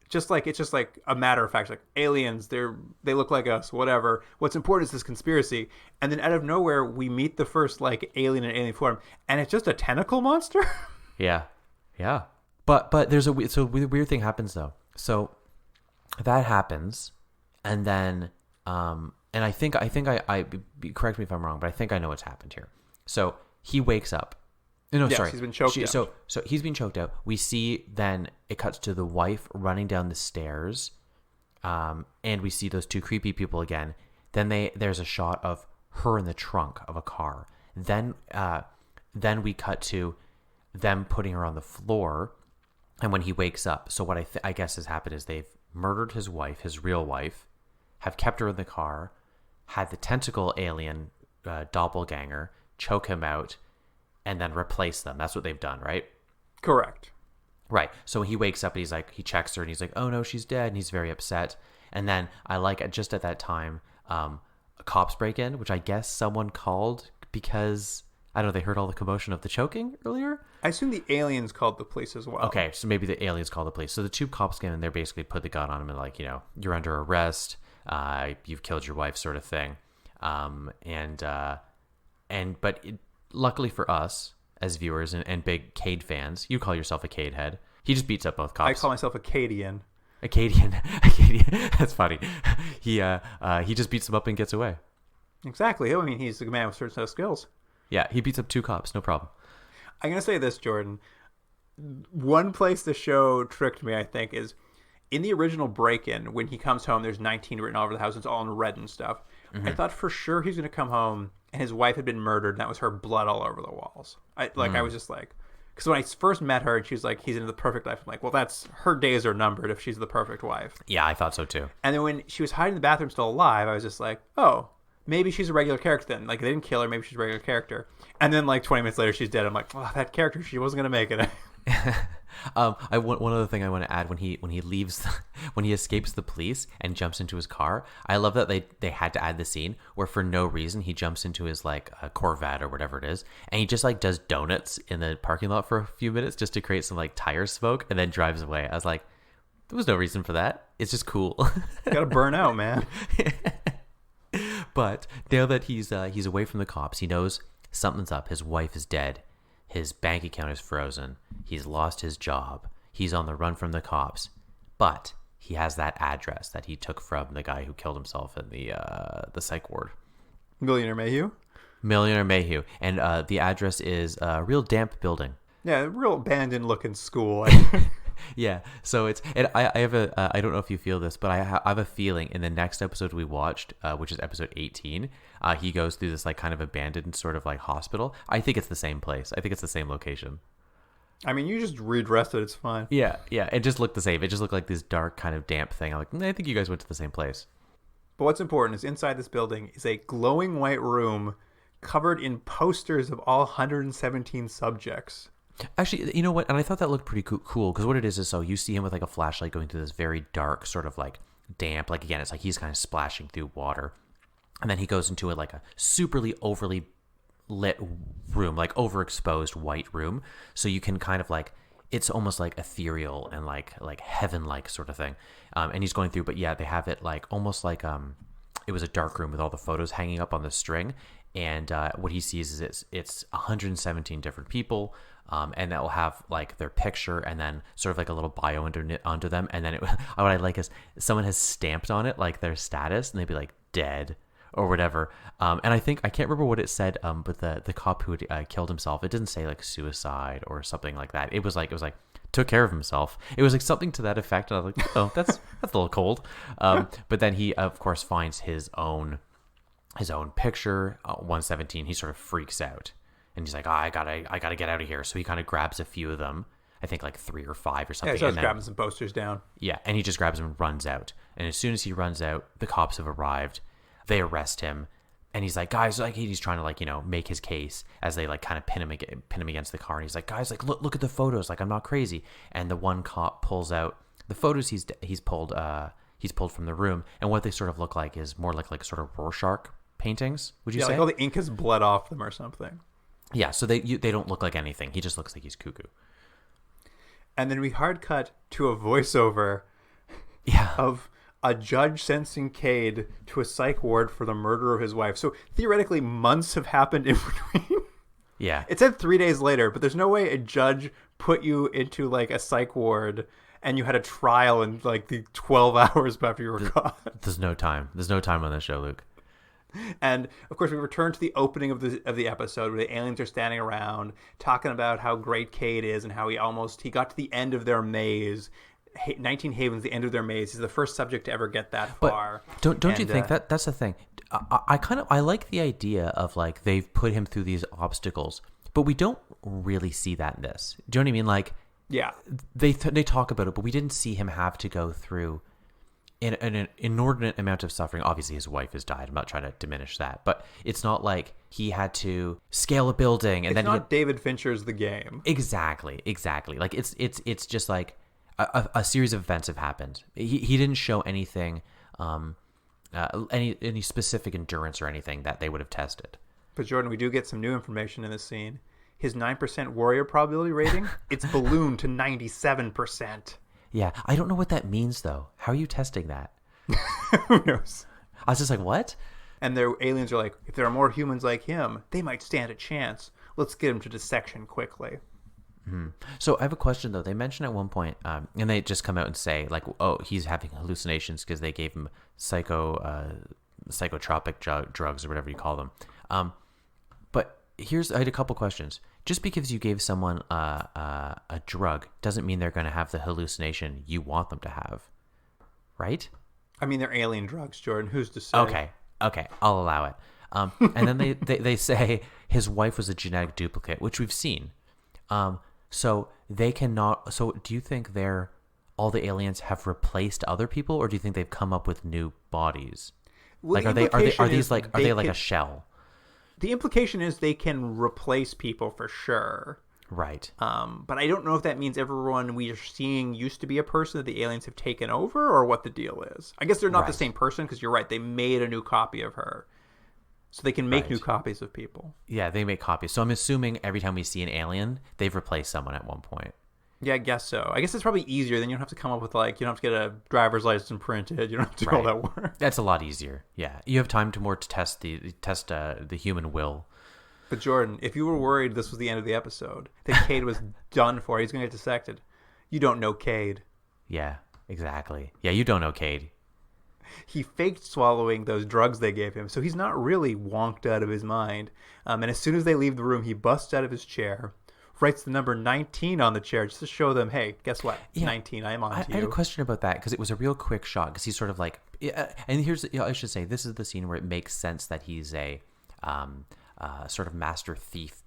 it's just like a matter of fact, like aliens, they look like us, whatever. What's important is this conspiracy, and then out of nowhere we meet the first like alien in alien form, and it's just a tentacle monster. Yeah. But there's a weird thing happens though. So that happens, and then and I think I correct me if I'm wrong, but I think I know what's happened here. So he wakes up. No, yes, sorry. He's been choked out. So he's been choked out. We see then it cuts to the wife running down the stairs, and we see those 2 creepy people again. Then there's a shot of her in the trunk of a car. Then we cut to them putting her on the floor, and when he wakes up. So what I guess has happened is they've murdered his wife, his real wife, have kept her in the car, had the tentacle alien doppelganger choke him out, and then replace them. That's what they've done, right? Correct. Right. So he wakes up and he's like, he checks her and he's like, oh no, she's dead. And he's very upset. And then I like, just at that time, cops break in, which I guess someone called because, I don't know, they heard all the commotion of the choking earlier. I assume the aliens called the police as well. Okay. So maybe the aliens called the police. So the 2 cops came in and they basically put the gun on him and like, you're under arrest. You've killed your wife, sort of thing. Luckily for us as viewers and big Cade fans, you call yourself a Cade head. He just beats up both cops. I call myself Acadian. Acadian. That's funny. He just beats them up and gets away. Exactly. I mean, he's a man with certain set of skills. Yeah, he beats up 2 cops, no problem. I'm gonna say this, Jordan. One place the show tricked me, I think, is in the original break-in when he comes home. There's 19 written all over the house. It's all in red and stuff. Mm-hmm. I thought for sure he's gonna come home and his wife had been murdered, and that was her blood all over the walls. I was just like, because when I first met her and she was like, he's into the perfect life, I'm like, well, that's, her days are numbered if she's the perfect wife. Yeah, I thought so too. And then when she was hiding in the bathroom still alive, I was just like, oh, maybe she's a regular character then. Like, they didn't kill her, maybe she's a regular character. And then like 20 minutes later, she's dead. I'm like, oh, that character, she wasn't going to make it. One other thing I want to add, when he leaves, when he escapes the police and jumps into his car, I love that they had to add the scene where for no reason he jumps into his like a Corvette or whatever it is, and he just like does donuts in the parking lot for a few minutes just to create some like tire smoke, and then drives away. I was like, there was no reason for that. It's just cool. Gotta burn out, man. But now that he's away from the cops, he knows something's up. His wife is dead. His bank account is frozen. He's lost his job. He's on the run from the cops. But he has that address that he took from the guy who killed himself in the psych ward. Millionaire Mayhew? Millionaire Mayhew. And the address is a real damp building. Yeah, a real abandoned-looking school. Yeah, so it's, and I have a, I don't know if you feel this, but I have a feeling in the next episode we watched, which is episode 18, he goes through this like kind of abandoned sort of like hospital. I think it's the same place. I think it's the same location. I mean, you just redressed it. It's fine. Yeah. It just looked the same. It just looked like this dark kind of damp thing. I'm like, I think you guys went to the same place. But what's important is inside this building is a glowing white room covered in posters of all 117 subjects. Actually, you know what? And I thought that looked pretty cool because what it is so you see him with like a flashlight going through this very dark sort of like damp, like again, it's like he's kind of splashing through water. And then he goes into like a superly overly lit room, like overexposed white room. So you can kind of like, it's almost like ethereal and like heaven-like sort of thing. And he's going through, but yeah, they have it like almost like it was a dark room with all the photos hanging up on the string. And what he sees is it's 117 different people. And that will have like their picture and then sort of like a little bio under them. And then what I like is someone has stamped on it like their status and they'd be like dead or whatever. And I think I can't remember what it said. But the cop who had killed himself, it didn't say like suicide or something like that. It was like took care of himself. It was like something to that effect. And I was like, oh, that's a little cold. But then he of course finds his own picture, 117. He sort of freaks out and he's like, I gotta get out of here. So he kind of grabs a few of them. I think like 3 or 5 or something. Yeah, he starts grabbing some posters down. Yeah, and he just grabs them and runs out. And as soon as he runs out, the cops have arrived. They arrest him, and he's like, guys, like he's trying to like make his case as they like kind of pin him against the car. And he's like, guys, like look at the photos. Like I'm not crazy. And the one cop pulls out the photos he's pulled from the room, and what they sort of look like is more like sort of Rorschach paintings. Would you say? Like all the ink has bled off them or something. Yeah, so they don't look like anything. He just looks like he's cuckoo. And then we hard cut to a voiceover of a judge sentencing Cade to a psych ward for the murder of his wife. So theoretically, months have happened in between. Yeah. It said 3 days later, but there's no way a judge put you into like a psych ward and you had a trial in like the 12 hours after you were caught. There's no time. There's no time on this show, Luke. And of course, we return to the opening of the episode where the aliens are standing around talking about how great Cade is and how he got to the end of their maze. 19 Haven's the end of their maze. He's the first subject to ever get that far. Don't you think that's the thing? I like the idea of like they've put him through these obstacles, but we don't really see that in this. Do you know what I mean? Like, yeah, they talk about it, but we didn't see him have to go through an inordinate amount of suffering. Obviously, his wife has died. I'm not trying to diminish that, but it's not like he had to scale a building and it's not David Fincher's The Game. Exactly. Like it's just like a series of events have happened. He didn't show anything, any specific endurance or anything that they would have tested. But Jordan, we do get some new information in this scene. His 9% warrior probability rating, it's ballooned to 97%. Yeah, I don't know what that means, though. How are you testing that? Who knows? I was just like, what? And their aliens are like, if there are more humans like him, they might stand a chance. Let's get him to dissection quickly. Mm-hmm. So I have a question, though. They mention at one point, and they just come out and say, like, oh, he's having hallucinations because they gave him psychotropic drugs or whatever you call them. But I had a couple questions. Just because you gave someone a drug doesn't mean they're going to have the hallucination you want them to have, right? I mean, they're alien drugs, Jordan. Who's to say? Okay, I'll allow it. And then they say his wife was a genetic duplicate, which we've seen. So they cannot. So do you think all the aliens have replaced other people, or do you think they've come up with new bodies? Well, like are they like a shell? The implication is they can replace people for sure. Right. But I don't know if that means everyone we are seeing used to be a person that the aliens have taken over, or what the deal is. I guess they're not the same person, because you're right. They made a new copy of her. So they can make new copies of people. Yeah, they make copies. So I'm assuming every time we see an alien, they've replaced someone at one point. Yeah, I guess so. I guess it's probably easier. Then you don't have to come up with you don't have to get a driver's license printed. You don't have to do all that work. That's a lot easier. Yeah, you have time to test the human will. But Jordan, if you were worried this was the end of the episode, that Cade was done for, he's going to get dissected, you don't know Cade. Yeah, exactly. Yeah, you don't know Cade. He faked swallowing those drugs they gave him, so he's not really wonked out of his mind. And as soon as they leave the room, he busts out of his chair, writes the number 19 on the chair just to show them, hey, guess what? It's 19. I am on to you. I had a question about that because it was a real quick shot because he's sort of like, and here's, I should say, this is the scene where it makes sense that he's a sort of master thief,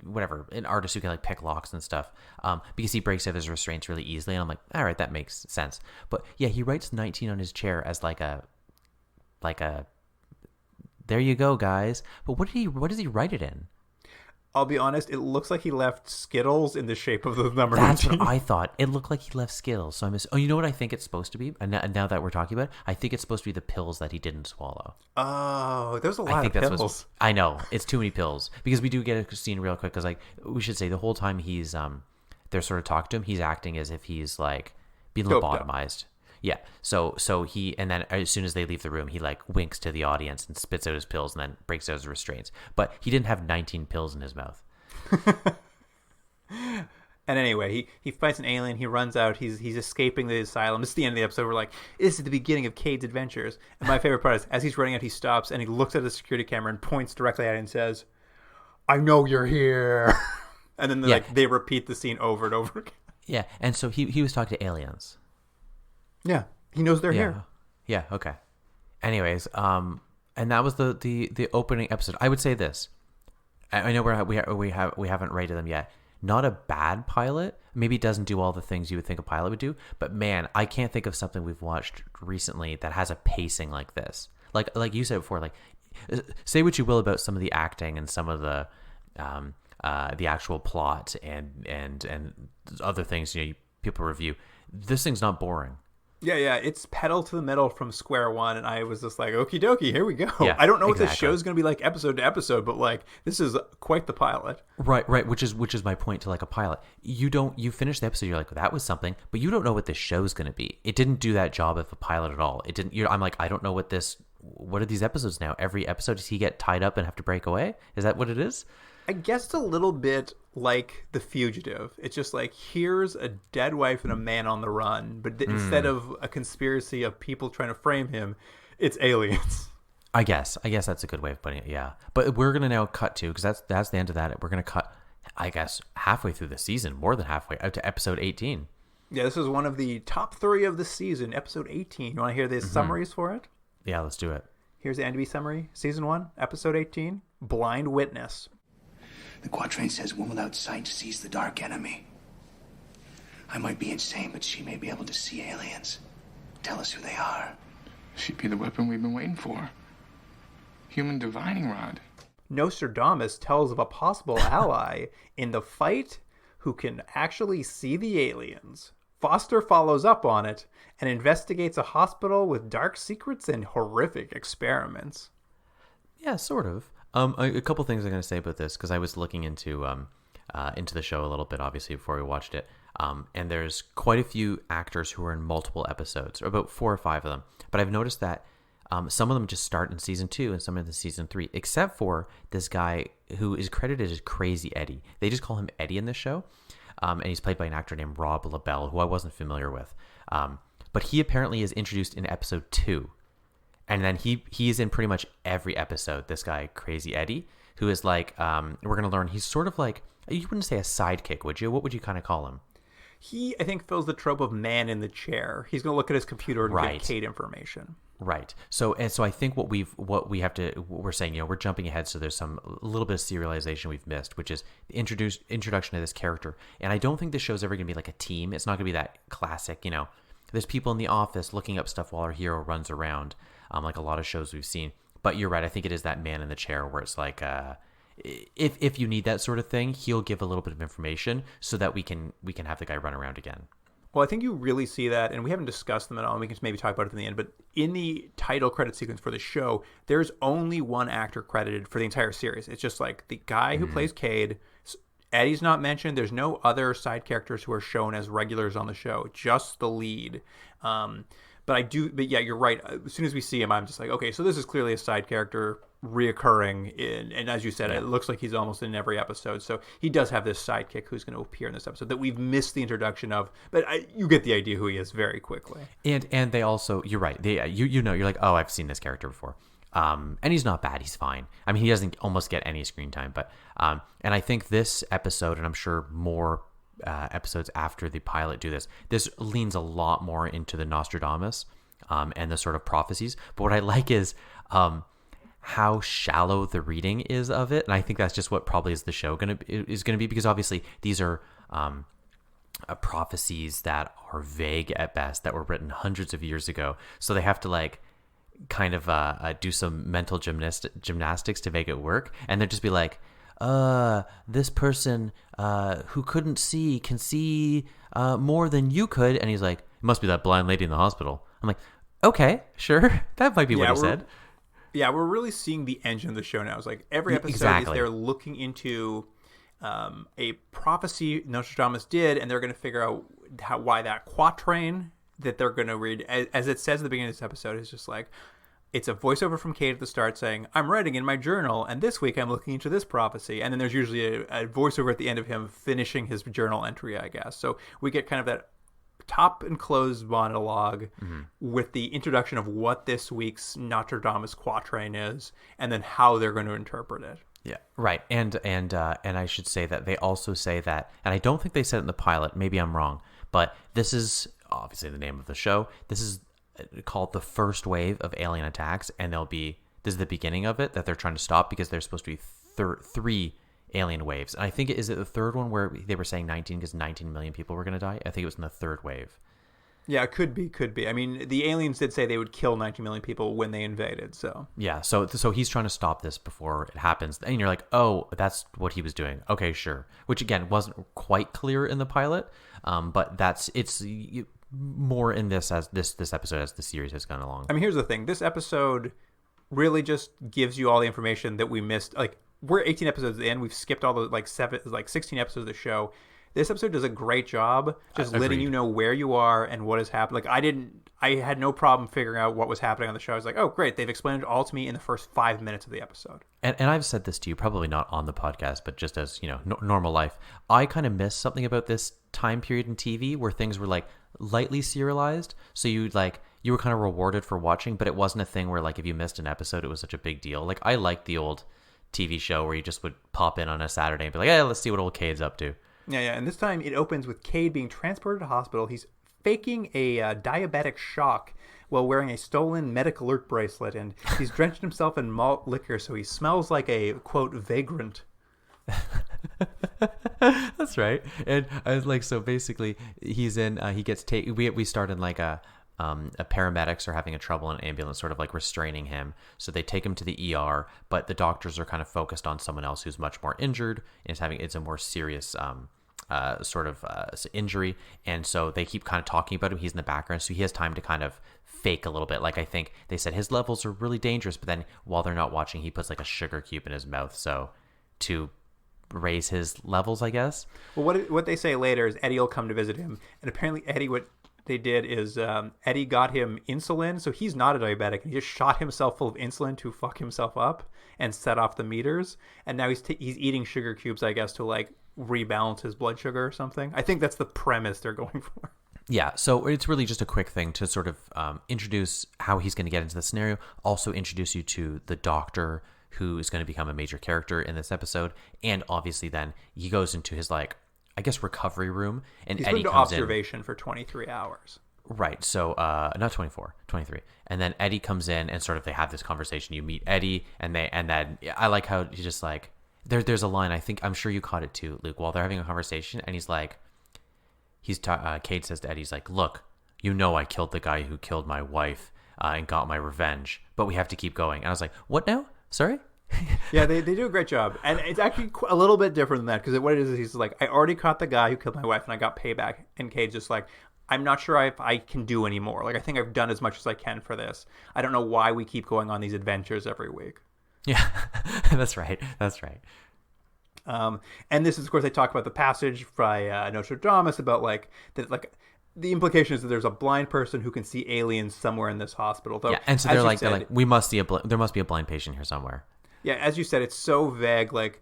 whatever, an artist who can like pick locks and stuff, because he breaks out his restraints really easily. And I'm like, all right, that makes sense. But yeah, he writes 19 on his chair as like a, there you go, guys. But what does he write it in? I'll be honest, it looks like he left Skittles in the shape of the number 19. That's what I thought. It looked like he left Skittles. So you know what I think it's supposed to be? And now that we're talking about it, I think it's supposed to be the pills that he didn't swallow. Oh, there's a lot of pills. I know. It's too many pills. Because we do get a scene real quick, because like we should say the whole time he's they're sort of talking to him, he's acting as if he's like being lobotomized. Yeah. So he, and then as soon as they leave the room, he like winks to the audience and spits out his pills and then breaks out his restraints. But he didn't have 19 pills in his mouth. And anyway, he fights an alien. He runs out. He's escaping the asylum. This is the end of the episode. We're like, this is the beginning of Cade's adventures. And my favorite part is, as he's running out, he stops and he looks at the security camera and points directly at it and says, "I know you're here." And then they repeat the scene over and over again. Yeah, and so he was talking to aliens. Yeah, he knows they're here. Yeah. Okay. Anyways, and that was the opening episode. I would say this. I know we haven't rated them yet. Not a bad pilot. Maybe it doesn't do all the things you would think a pilot would do, but man, I can't think of something we've watched recently that has a pacing like this. Like you said before, like say what you will about some of the acting and some of the actual plot and other things people review. This thing's not boring. Yeah, it's pedal to the metal from square one, and I was just like, okie dokie, here we go. Yeah, I don't know what this show's going to be like episode to episode, but like this is quite the pilot. Right, which is my point to like a pilot. You finish the episode, you're like, that was something, but you don't know what this show's going to be. It didn't do that job of a pilot at all. It didn't. I'm like, I don't know what are these episodes now? Every episode, does he get tied up and have to break away? Is that what it is? I guess it's a little bit like The Fugitive. It's just like, here's a dead wife and a man on the run, but instead of a conspiracy of people trying to frame him, it's aliens. I guess that's a good way of putting it. Yeah, but we're gonna now cut to, because that's the end of that. We're gonna cut, I guess, halfway through the season, more than halfway, out to episode 18. Yeah, this is one of the top 3 of the season, episode 18. You want to hear the summaries for it? Yeah, let's do it. Here's the IMDb summary. Season 1, episode 18, Blind Witness. The quatrain says, "One without sight sees the dark enemy." I might be insane, but she may be able to see aliens. Tell us who they are. She'd be the weapon we've been waiting for. Human divining rod. Nostradamus tells of a possible ally in the fight who can actually see the aliens. Foster follows up on it and investigates a hospital with dark secrets and horrific experiments. Yeah, sort of. A couple things I'm going to say about this, because I was looking into the show a little bit, obviously, before we watched it. And there's quite a few actors who are in multiple episodes, or about 4 or 5 of them. But I've noticed that some of them just start in season 2 and some in season 3, except for this guy who is credited as Crazy Eddie. They just call him Eddie in this show. And he's played by an actor named Rob LaBelle, who I wasn't familiar with. But he apparently is introduced in episode 2. And then he is in pretty much every episode, this guy, Crazy Eddie, who is like, we're going to learn, he's sort of like, you wouldn't say a sidekick, would you? What would you kind of call him? He, I think, fills the trope of man in the chair. He's going to look at his computer and get Kate information. Right. So I think what we're saying, we're jumping ahead, so there's a little bit of serialization we've missed, which is the introduction of this character. And I don't think this show's ever going to be like a team. It's not going to be that classic, there's people in the office looking up stuff while our hero runs around. Like a lot of shows we've seen. But you're right, I think it is that man in the chair where it's like, if you need that sort of thing, he'll give a little bit of information so that we can have the guy run around again. Well, I think you really see that, and we haven't discussed them at all, and we can maybe talk about it in the end, but in the title credit sequence for the show, there's only one actor credited for the entire series. It's just like the guy who plays Cade. Eddie's not mentioned. There's no other side characters who are shown as regulars on the show, just the lead. But yeah, you're right. As soon as we see him, I'm just like, okay, so this is clearly a side character reoccurring and as you said, it looks like he's almost in every episode. So he does have this sidekick who's going to appear in this episode that we've missed the introduction of, but you get the idea who he is very quickly. And they also, you're right. You're like, oh, I've seen this character before. And he's not bad. He's fine. I mean, he doesn't almost get any screen time, but and I think this episode, and I'm sure more episodes after the pilot do this leans a lot more into the Nostradamus and the sort of prophecies. But what I like is how shallow the reading is of it, and I think that's just what probably is the show gonna be, because obviously these are prophecies that are vague at best, that were written hundreds of years ago, so they have to like kind of do some mental gymnastics to make it work, and they'd just be like, this person who couldn't see can see more than you could, and he's like, it must be that blind lady in the hospital. I'm like, okay, sure, that might be what he said. Yeah, we're really seeing the engine of the show now. It's like every episode is they're looking into a prophecy Nostradamus did, and they're going to figure out why that quatrain that they're going to read, as it says at the beginning of this episode, is just like, it's a voiceover from Kate at the start saying, I'm writing in my journal, and this week I'm looking into this prophecy. And then there's usually a voiceover at the end of him finishing his journal entry, I guess. So we get kind of that top and closed monologue with the introduction of what this week's Nostradamus quatrain is, and then how they're going to interpret it. Yeah, right. And I should say that they also say that, and I don't think they said it in the pilot, maybe I'm wrong, but this is obviously the name of the show. This is called the first wave of alien attacks, and this is the beginning of it that they're trying to stop, because there's supposed to be three alien waves. And I think, is it the third one where they were saying 19 because 19 million people were going to die? I think it was in the third wave. Yeah, it could be. I mean, the aliens did say they would kill 19 million people when they invaded, so. Yeah, so he's trying to stop this before it happens. And you're like, oh, that's what he was doing. Okay, sure. Which, again, wasn't quite clear in the pilot, but it's more in this episode as the series has gone along. I mean, here's the thing. This episode really just gives you all the information that we missed. Like, we're 18 episodes in. We've skipped all the 16 episodes of the show. This episode does a great job just letting you know where you are and what has happened. Like, I had no problem figuring out what was happening on the show. I was like, oh, great. They've explained it all to me in the first 5 minutes of the episode. And I've said this to you, probably not on the podcast, but just as, normal life. I kind of miss something about this time period in TV where things were like lightly serialized. So you were kind of rewarded for watching, but it wasn't a thing where like if you missed an episode, it was such a big deal. Like, I liked the old TV show where you just would pop in on a Saturday and be like, hey, let's see what old Cade's up to. Yeah. And this time it opens with Cade being transported to hospital. He's faking a diabetic shock while wearing a stolen medic alert bracelet, and he's drenched himself in malt liquor, so he smells like a, quote, vagrant. That's right. And I was like, so basically he's in, he gets taken, we start in like a paramedics are having a trouble in an ambulance, sort of like restraining him. So they take him to the ER, but the doctors are kind of focused on someone else who's much more injured and it's a more serious injury. And so they keep kind of talking about him. He's in the background, so he has time to kind of fake a little bit. Like, I think they said his levels are really dangerous, but then while they're not watching, he puts like a sugar cube in his mouth, so to raise his levels, I guess. Well, what they say later is Eddie will come to visit him, and apparently Eddie, what they did is Eddie got him insulin, so he's not a diabetic, and he just shot himself full of insulin to fuck himself up and set off the meters, and now he's eating sugar cubes, I guess, to like rebalance his blood sugar or something. I think that's the premise they're going for. Yeah, so it's really just a quick thing to sort of introduce how he's going to get into the scenario, also introduce you to the doctor who is going to become a major character in this episode, and obviously then he goes into his, like, I guess, recovery room, and he's Eddie put into comes observation for 23 hours. Right, so not 24, 23. And then Eddie comes in and sort of they have this conversation. You meet Eddie, and then I like how he's just like, there's a line, I'm sure you caught it too, Luke, while they're having a conversation, and he's like, Cade says to Eddie, he's like, look, I killed the guy who killed my wife and got my revenge, but we have to keep going. And I was like, what now? Sorry? Yeah, they do a great job. And it's actually a little bit different than that, because what it is he's like, I already caught the guy who killed my wife and I got payback. And Cade's just like, I'm not sure if I can do anymore. Like, I think I've done as much as I can for this. I don't know why we keep going on these adventures every week. Yeah, that's right. And this is, of course, they talk about the passage by Nostradamus about the implication is that there's a blind person who can see aliens somewhere in this hospital. Though, yeah, and so they're like, there must be a blind patient here somewhere. Yeah, as you said, it's so vague. Like,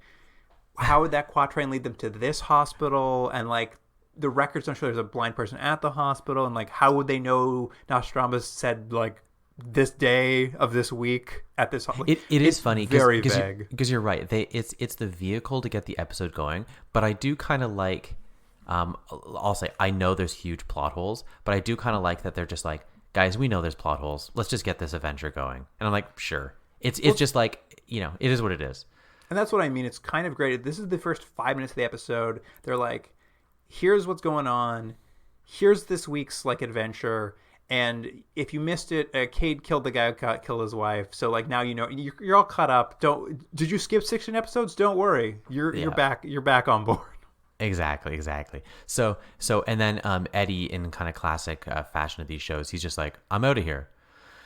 how would that quatrain lead them to this hospital? And like, the records don't show there's a blind person at the hospital. And like, how would they know Nostradamus said like this day of this week at this hospital? It is funny, very vague, because you're right. It's the vehicle to get the episode going. But I do kind of like. I'll say I know there's huge plot holes, but I do kind of like that they're just like, guys, we know there's plot holes. Let's just get this adventure going. And I'm like, sure. It's just like, it is what it is. And that's what I mean. It's kind of great. This is the first 5 minutes of the episode. They're like, here's what's going on. Here's this week's like adventure. And if you missed it, Cade killed the guy who killed his wife. So like now you're all caught up. Did you skip 16 episodes? Don't worry. You're back. You're back on board. Exactly. So and then Eddie, in kind of classic fashion of these shows, he's just like, I'm out of here.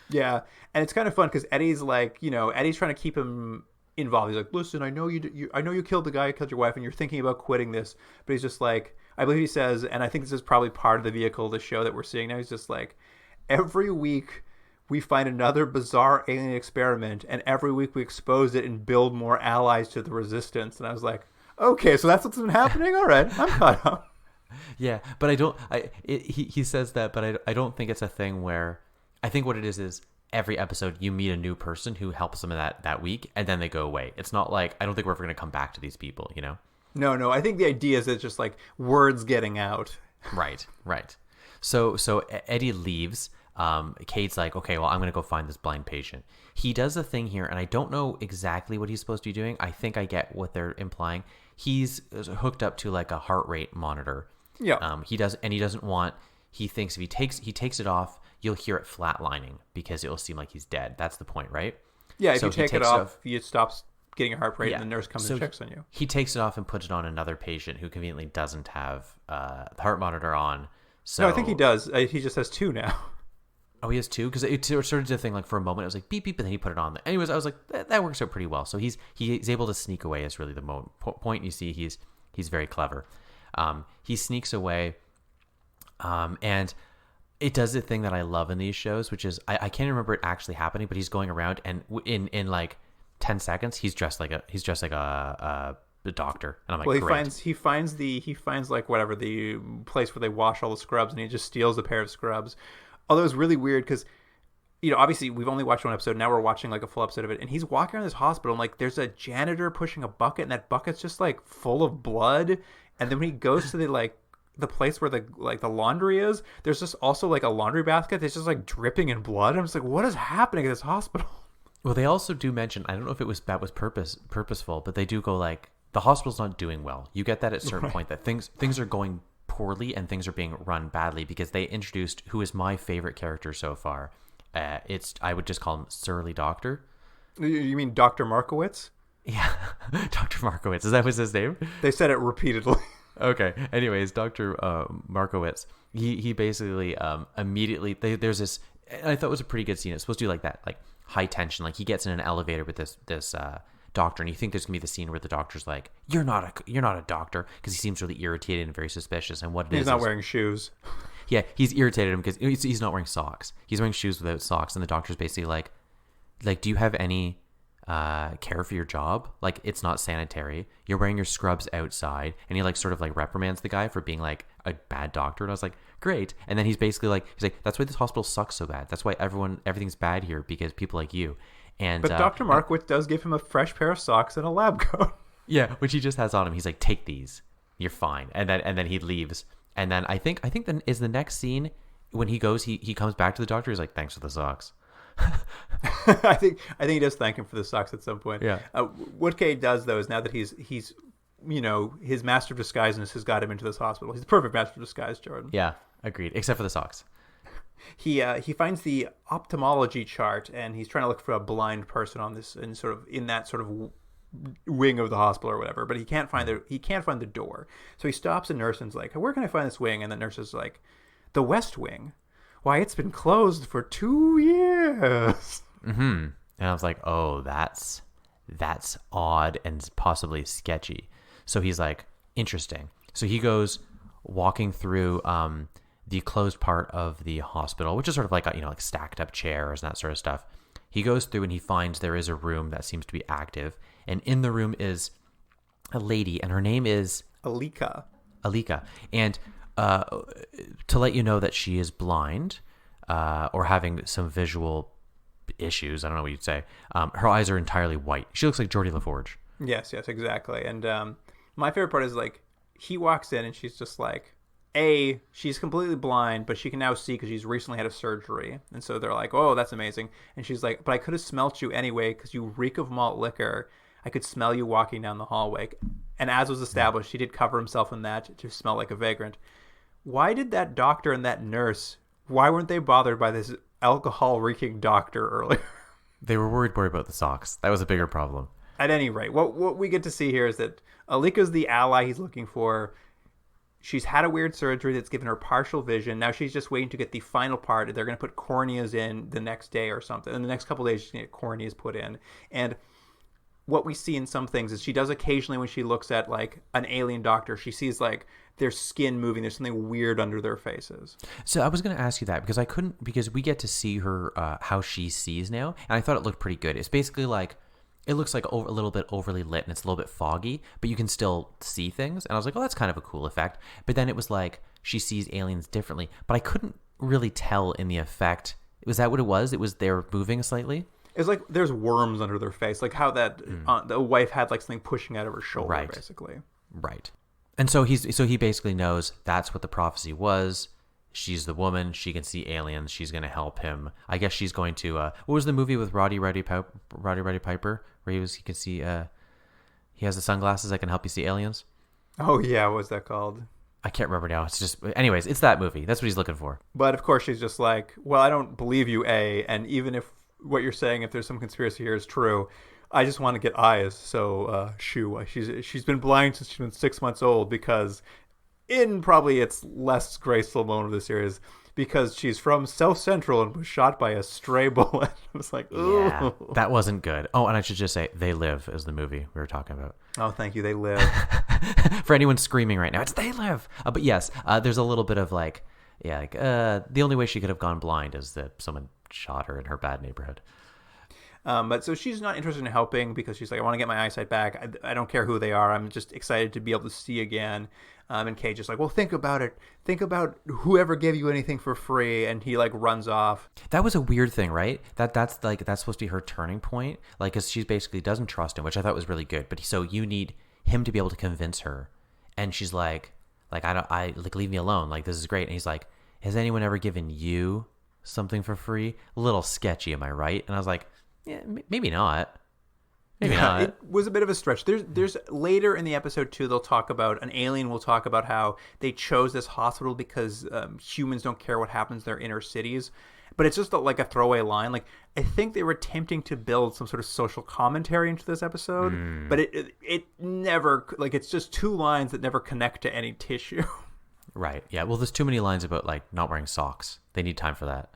Yeah, and it's kind of fun because Eddie's like, Eddie's trying to keep him involved. He's like, listen, I know you killed the guy who killed your wife, and you're thinking about quitting this. But he's just like, I believe he says, and I think this is probably part of the vehicle of the show that we're seeing now. He's just like, every week we find another bizarre alien experiment, and every week we expose it and build more allies to the resistance. And I was like, okay, so that's what's been happening? All right, I'm caught up. Yeah, but I don't. He says that, but I don't think it's a thing where. I think what it is every episode you meet a new person who helps them in that week, and then they go away. It's not like I don't think we're ever going to come back to these people. You know? No. I think the idea is it's just like words getting out. Right. So Eddie leaves. Cade's like, okay, well, I'm going to go find this blind patient. He does a thing here, and I don't know exactly what he's supposed to be doing. I think I get what they're implying. He's hooked up to like a heart rate monitor. Yeah. He doesn't want. He thinks if he takes it off, you'll hear it flatlining because it will seem like he's dead. That's the point, right? Yeah. If you take it off, it stops getting your heart rate, and the nurse comes and checks on you. He takes it off and puts it on another patient who conveniently doesn't have the heart monitor on. So no, I think he does. He just has 2 now. Oh, he has 2? Because it sort of did a thing like for a moment. It was like beep, beep, and then he put it on. Anyways, I was like, that works out pretty well. So he's able to sneak away is really the point. You see, he's very clever. He sneaks away, and it does the thing that I love in these shows, which is I can't remember it actually happening, but he's going around and in like 10 seconds he's dressed like a doctor, and I'm like, well, great. he finds like whatever the place where they wash all the scrubs, and he just steals a pair of scrubs. Although it's really weird because, you know, obviously we've only watched 1 episode. Now we're watching like a full episode of it, and he's walking around this hospital, and like there's a janitor pushing a bucket, and that bucket's just like full of blood. And then when he goes to the place where the laundry is, there's just also like a laundry basket that's just like dripping in blood. I'm just like, what is happening at this hospital? Well, they also do mention, I don't know if that was purposeful, but they do go like, the hospital's not doing well. You get that at a certain point that things are going poorly and things are being run badly, because they introduced who is my favorite character so far. I would just call him Surly Doctor. You mean Dr. Markowitz? Yeah, Dr. Markowitz. Is that was his name? They said it repeatedly. Okay. Anyways, Dr. Markowitz, he basically immediately there's this. And I thought it was a pretty good scene. It's supposed to be like that, like high tension. Like he gets in an elevator with this doctor, and you think there's gonna be the scene where the doctor's like, "You're not a doctor," because he seems really irritated and very suspicious. And what he's not wearing shoes. Yeah, he's irritated him because he's not wearing socks. He's wearing shoes without socks, and the doctor's basically like, do you have any care for your job? Like, it's not sanitary. You're wearing your scrubs outside. And he like sort of like reprimands the guy for being like a bad doctor. And I was like, great. And then he's basically like, that's why this hospital sucks so bad. That's why everything's bad here, because people like you. And but Dr. Markowitz does give him a fresh pair of socks and a lab coat. Yeah, which he just has on him. He's like, take these, you're fine. And then he leaves. And then I think then is the next scene when he goes, he comes back to the doctor. He's like, thanks for the socks. I think he does thank him for the socks at some point. Yeah. What Cade does though is, now that he's you know, his master of disguiseness has got him into this hospital. He's the perfect master of disguise, Jordan. Yeah, agreed. Except for the socks. He finds the ophthalmology chart, and he's trying to look for a blind person on this, and sort of in that sort of wing of the hospital or whatever. But he can't find the door. So he stops a nurse and's like, "Where can I find this wing?" And the nurse is like, "The West Wing. Why, it's been closed for 2 years." Mm-hmm. And I was like, oh, that's odd and possibly sketchy. So he's like, interesting. So he goes walking through the closed part of the hospital, which is sort of like like stacked up chairs and that sort of stuff. He goes through and he finds there is a room that seems to be active, and in the room is a lady, and her name is Alika. And to let you know that she is blind or having some visual issues, I don't know what you'd say. Her eyes are entirely white. She looks like Geordie LaForge. Yes, exactly. And my favorite part is like he walks in and she's just like, she's completely blind, but she can now see because she's recently had a surgery. And so they're like, oh, that's amazing. And she's like, but I could have smelt you anyway because you reek of malt liquor. I could smell you walking down the hallway. And as was established, he did cover himself in that to smell like a vagrant. Why did that doctor and that nurse, why weren't they bothered by this alcohol-reeking doctor earlier? They were worried about the socks. That was a bigger problem. At any rate, what we get to see here is that Alika's the ally he's looking for. She's had a weird surgery that's given her partial vision. Now she's just waiting to get the final part. They're going to put corneas in the next day or something. In the next couple of days, she's going to get corneas put in. And what we see in some things is she does occasionally when she looks at like an alien doctor, she sees like their skin moving. There's something weird under their faces. So I was going to ask you that because I couldn't, because we get to see her, how she sees now. And I thought it looked pretty good. It's basically like, it looks like a little bit overly lit and it's a little bit foggy, but you can still see things. And I was like, oh, that's kind of a cool effect. But then it was like she sees aliens differently, but I couldn't really tell in the effect. Was that what it was? It was they're moving slightly? It's like there's worms under their face, like how that the wife had like something pushing out of her shoulder, Right. basically. Right. And so he basically knows that's what the prophecy was. She's the woman. She can see aliens. She's going to help him. I guess she's going to. What was the movie with Roddy Piper, where he can see? He has the sunglasses that can help you see aliens. Oh yeah, what was that called? I can't remember now. It's just, anyways, it's that movie. That's what he's looking for. But of course, she's just like, well, I don't believe you, and even if what you're saying, if there's some conspiracy here, is true, I just want to get eyes. So, shoo, she's been blind since she's been 6 months old, because in probably its less graceful moment of the series, because she's from South Central and was shot by a stray bullet. I was like, ooh. Yeah, that wasn't good. Oh, and I should just say, They Live is the movie we were talking about. Oh, thank you. They live. For anyone screaming right now, it's They Live. But yes, there's a little bit of like, yeah, like the only way she could have gone blind is that someone shot her in her bad neighborhood. But so she's not interested in helping because she's like, I want to get my eyesight back. I don't care who they are. I'm just excited to be able to see again. And Kate's just like, well, think about it. Think about whoever gave you anything for free. And he like runs off. That was a weird thing, right? That's supposed to be her turning point. Like, cause she basically doesn't trust him, which I thought was really good. But so you need him to be able to convince her. And she's like, I leave me alone. Like, this is great. And he's like, has anyone ever given you something for free? A little sketchy, am I right? And I was like, yeah, maybe not. Maybe not. It was a bit of a stretch. There's later in the episode too, they'll talk about, an alien will talk about how they chose this hospital because humans don't care what happens in their inner cities. But it's just like a throwaway line. Like, I think they were attempting to build some sort of social commentary into this episode, but it never, like, it's just two lines that never connect to any tissue. Right. Yeah. Well, there's too many lines about like not wearing socks. They need time for that.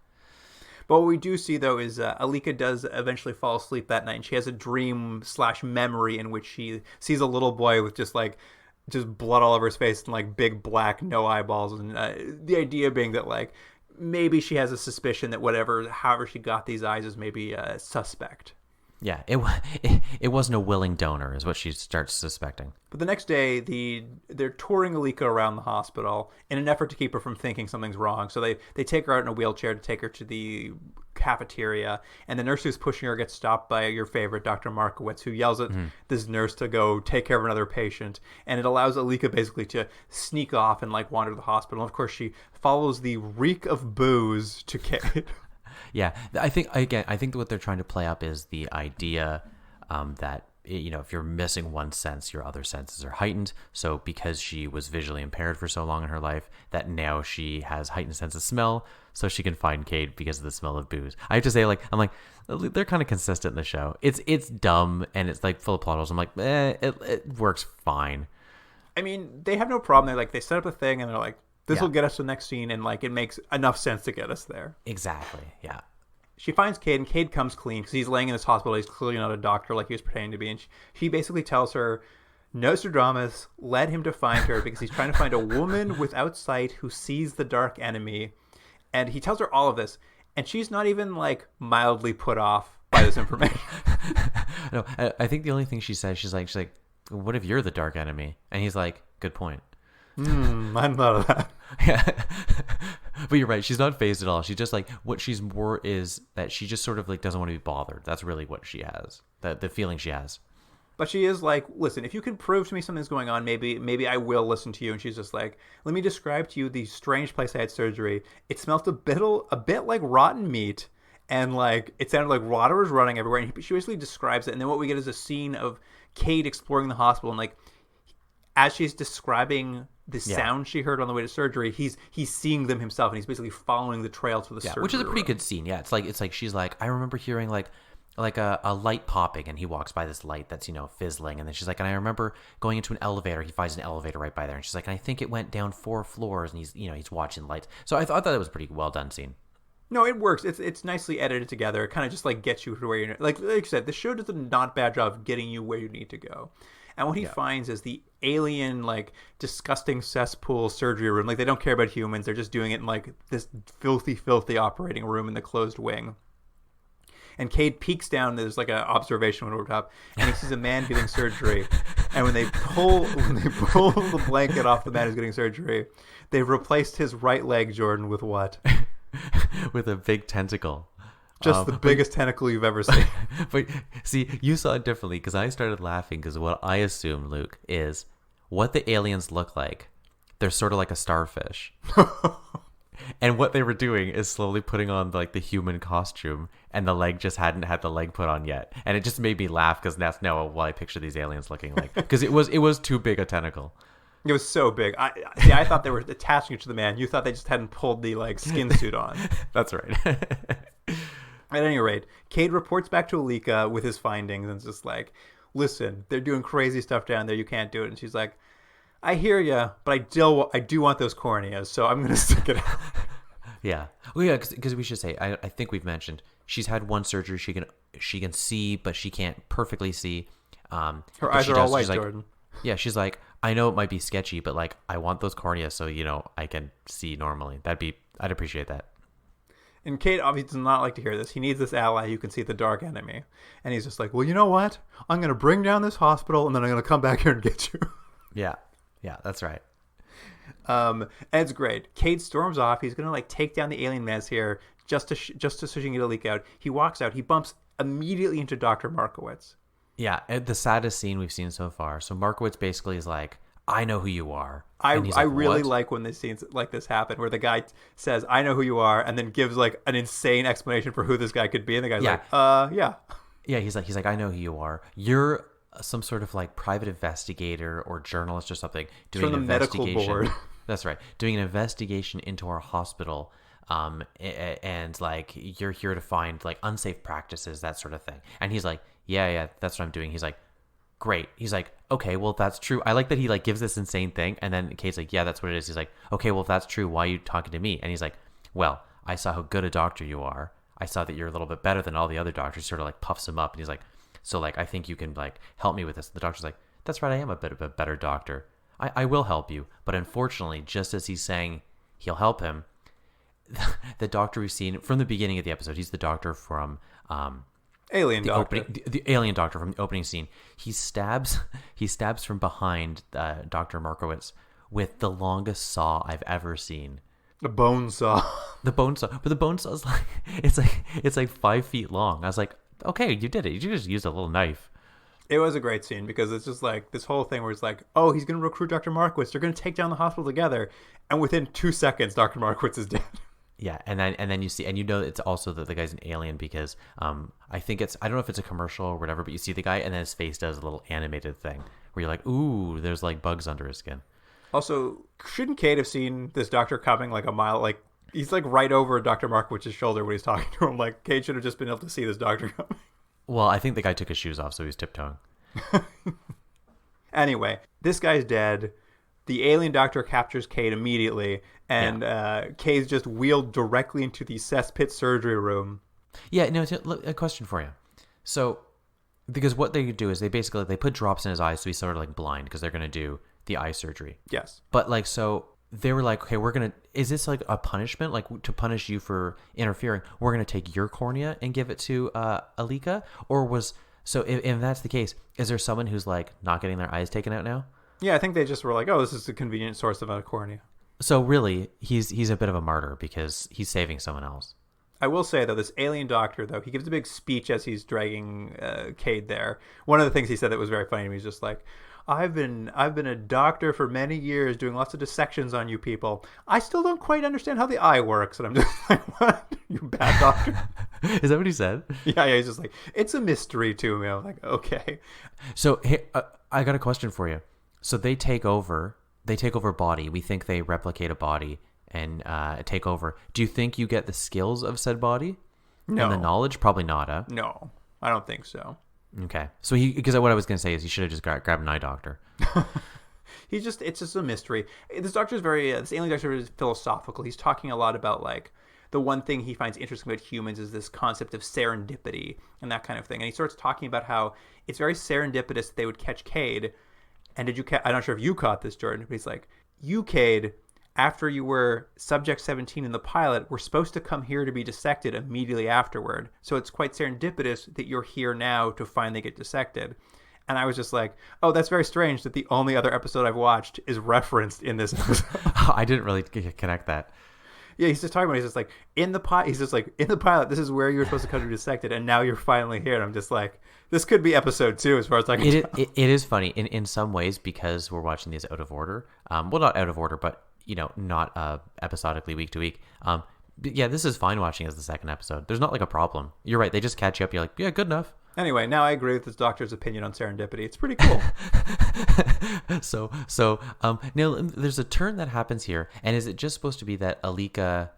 But what we do see, though, is Alika does eventually fall asleep that night, and she has a dream/memory in which she sees a little boy with just blood all over his face and like big black no eyeballs, and the idea being that like maybe she has a suspicion that however she got these eyes is maybe suspect. Yeah, it wasn't a willing donor, is what she starts suspecting. But the next day, they're touring Alika around the hospital in an effort to keep her from thinking something's wrong. So they take her out in a wheelchair to take her to the cafeteria, and the nurse who's pushing her gets stopped by your favorite, Dr. Markowitz, who yells at this nurse to go take care of another patient, and it allows Alika basically to sneak off and like wander to the hospital. And of course, she follows the reek of booze to Kate. Yeah, I think what they're trying to play up is the idea that, you know, if you're missing one sense, your other senses are heightened. So because she was visually impaired for so long in her life, that now she has heightened sense of smell, so she can find Kate because of the smell of booze. I have to say, like, I'm like, they're kind of consistent in the show. It's dumb and it's like full of plot holes. I'm like, it works fine. I mean, they have no problem. They set up a thing and they're like, this will get us to the next scene, and like it makes enough sense to get us there. Exactly, yeah. She finds Cade, and Cade comes clean because he's laying in this hospital. He's clearly not a doctor like he was pretending to be. And she basically tells her Nostradamus led him to find her because he's trying to find a woman without sight who sees the dark enemy. And he tells her all of this, and she's not even like mildly put off by this information. No, I think the only thing she says, she's like, what if you're the dark enemy? And he's like, good point. I'm not of that. Yeah. But you're right. She's not phased at all. She's just like, what she's more is that she just sort of like doesn't want to be bothered. That's really what she has. The feeling she has. But she is like, listen, if you can prove to me something's going on, maybe I will listen to you. And she's just like, let me describe to you the strange place I had surgery. It smelled a bit like rotten meat. And like, it sounded like water was running everywhere. And she basically describes it. And then what we get is a scene of Kate exploring the hospital. And like, as she's describing the sound she heard on the way to surgery, he's seeing them himself, and he's basically following the trail to the surgery which is a pretty room. Good scene. Yeah, it's like she's like, I remember hearing like a light popping, and he walks by this light that's, you know, fizzling, and then she's like, and I remember going into an elevator. He finds an elevator right by there, and she's like, and I think it went down 4 floors, and he's watching lights. So I thought that was a pretty well done scene. No, it works. It's nicely edited together. It kind of just like gets you to where you're like you said. The show does a not bad job of getting you where you need to go. And what he finds is the alien like disgusting cesspool surgery room. Like they don't care about humans. They're just doing it in like this filthy operating room in the closed wing. And Cade peeks down. There's like an observation window top, and he sees a man getting surgery. And when they pull the blanket off the man who's getting surgery, they've replaced his right leg, Jordan, with what? With a big tentacle. Just the biggest tentacle you've ever seen. But see, you saw it differently because I started laughing because what I assumed, Luke, is what the aliens look like. They're sort of like a starfish. And what they were doing is slowly putting on like the human costume, and the leg just hadn't had the leg put on yet. And it just made me laugh because that's now what I picture these aliens looking like. Because it was too big a tentacle. It was so big. I thought they were attaching it to the man. You thought they just hadn't pulled the like skin suit on. That's right. At any rate, Cade reports back to Alika with his findings and it's just like, listen, they're doing crazy stuff down there. You can't do it. And she's like, I hear you, but I do want those corneas, so I'm going to stick it out. Yeah. Well, yeah, because we should say, I think we've mentioned, she's had one surgery. She can see, but she can't perfectly see. Her eyes are all white, like, Jordan. Yeah, she's like, I know it might be sketchy, but like, I want those corneas so, I can see normally. I'd appreciate that. And Cade obviously does not like to hear this. He needs this ally who can see the dark enemy. And he's just like, well, you know what? I'm going to bring down this hospital, and then I'm going to come back here and get you. Yeah. Yeah, that's right. And it's great. Cade storms off. He's gonna like take down the alien mess here, just so she can get a leak out. He walks out. He bumps immediately into Dr. Markowitz. Yeah, the saddest scene we've seen so far. So Markowitz basically is like, I know who you are. I like, really what? like when these scenes like this happen, where the guy says, I know who you are, and then gives like an insane explanation for who this guy could be. And the guy's like, yeah. Yeah, he's like, I know who you are. You're some sort of like private investigator or journalist or something doing from the an medical investigation. board. That's right, doing an investigation into our hospital, and like you're here to find like unsafe practices, that sort of thing. And he's like, yeah, that's what I'm doing. He's like, great. He's like, okay, well if that's true. I like that he like gives this insane thing, and then Kate's like, yeah, that's what it is. He's like, okay, well if that's true, why are you talking to me? And he's like, well, I saw how good a doctor you are. I saw that you're a little bit better than all the other doctors. Sort of like puffs him up, and he's like, so like I think you can like help me with this. The doctor's like, that's right, I am a bit of a better doctor. I will help you. But unfortunately, just as he's saying he'll help him, the doctor we've seen from the beginning of the episode, he's the doctor from Alien the doctor. the alien doctor from the opening scene. He stabs from behind Dr. Markowitz with the longest saw I've ever seen. The bone saw. The bone saw, but the bone saw is like it's like 5 feet long. I was like, okay, you did it. You just used a little knife. It was a great scene because it's just like this whole thing where it's like, oh, he's going to recruit Dr. Markowitz. They're going to take down the hospital together. And within 2 seconds, Dr. Markowitz is dead. Yeah, and then you see, and it's also that the guy's an alien because I think I don't know if it's a commercial or whatever, but you see the guy and then his face does a little animated thing where you're like, ooh, there's like bugs under his skin. Also, shouldn't Kate have seen this doctor coming like a mile? Like he's like right over Dr. Markowitz's shoulder when he's talking to him. Like Kate should have just been able to see this doctor coming. Well, I think the guy took his shoes off, so he was tiptoeing. Anyway, this guy's dead. The alien doctor captures Cade immediately, and Cade's just wheeled directly into the cesspit surgery room. Yeah, no, a question for you. So, because what they do is they put drops in his eyes so he's sort of like blind because they're going to do the eye surgery. Yes. But like, so they were like, okay, is this like a punishment? Like to punish you for interfering, we're going to take your cornea and give it to Alika? So if that's the case, is there someone who's like not getting their eyes taken out now? Yeah, I think they just were like, oh, this is a convenient source of a cornea. So really, he's a bit of a martyr because he's saving someone else. I will say, though, this alien doctor, though, he gives a big speech as he's dragging Cade there. One of the things he said that was very funny to me was just like, I've been a doctor for many years doing lots of dissections on you people. I still don't quite understand how the eye works. And I'm just like, what? You bad doctor? Is that what he said? Yeah, he's just like, it's a mystery to me. I'm like, okay. So hey, I got a question for you. So they take over body. We think they replicate a body and take over. Do you think you get the skills of said body? No. And the knowledge? Probably not, huh? No, I don't think so. Okay. So because what I was going to say is he should have just grabbed an eye doctor. It's just a mystery. This alien doctor is philosophical. He's talking a lot about like the one thing he finds interesting about humans is this concept of serendipity and that kind of thing. And he starts talking about how it's very serendipitous that they would catch Cade. And I'm not sure if you caught this, Jordan, but he's like, you, Cade, after you were subject 17 in the pilot, were supposed to come here to be dissected immediately afterward. So it's quite serendipitous that you're here now to finally get dissected. And I was just like, oh, that's very strange that the only other episode I've watched is referenced in this episode. I didn't really connect that. Yeah, he's just talking about, he's just like, in the pilot, this is where you were supposed to come to be dissected, and now you're finally here. And I'm just like, this could be episode 2 as far as I can tell. It is funny in some ways because we're watching these out of order. Well, not out of order, but, not episodically week to week. Yeah, this is fine watching as the second episode. There's not like a problem. You're right. They just catch you up. You're like, yeah, good enough. Anyway, now I agree with this doctor's opinion on serendipity. It's pretty cool. Now there's a turn that happens here, and is it just supposed to be that Alika,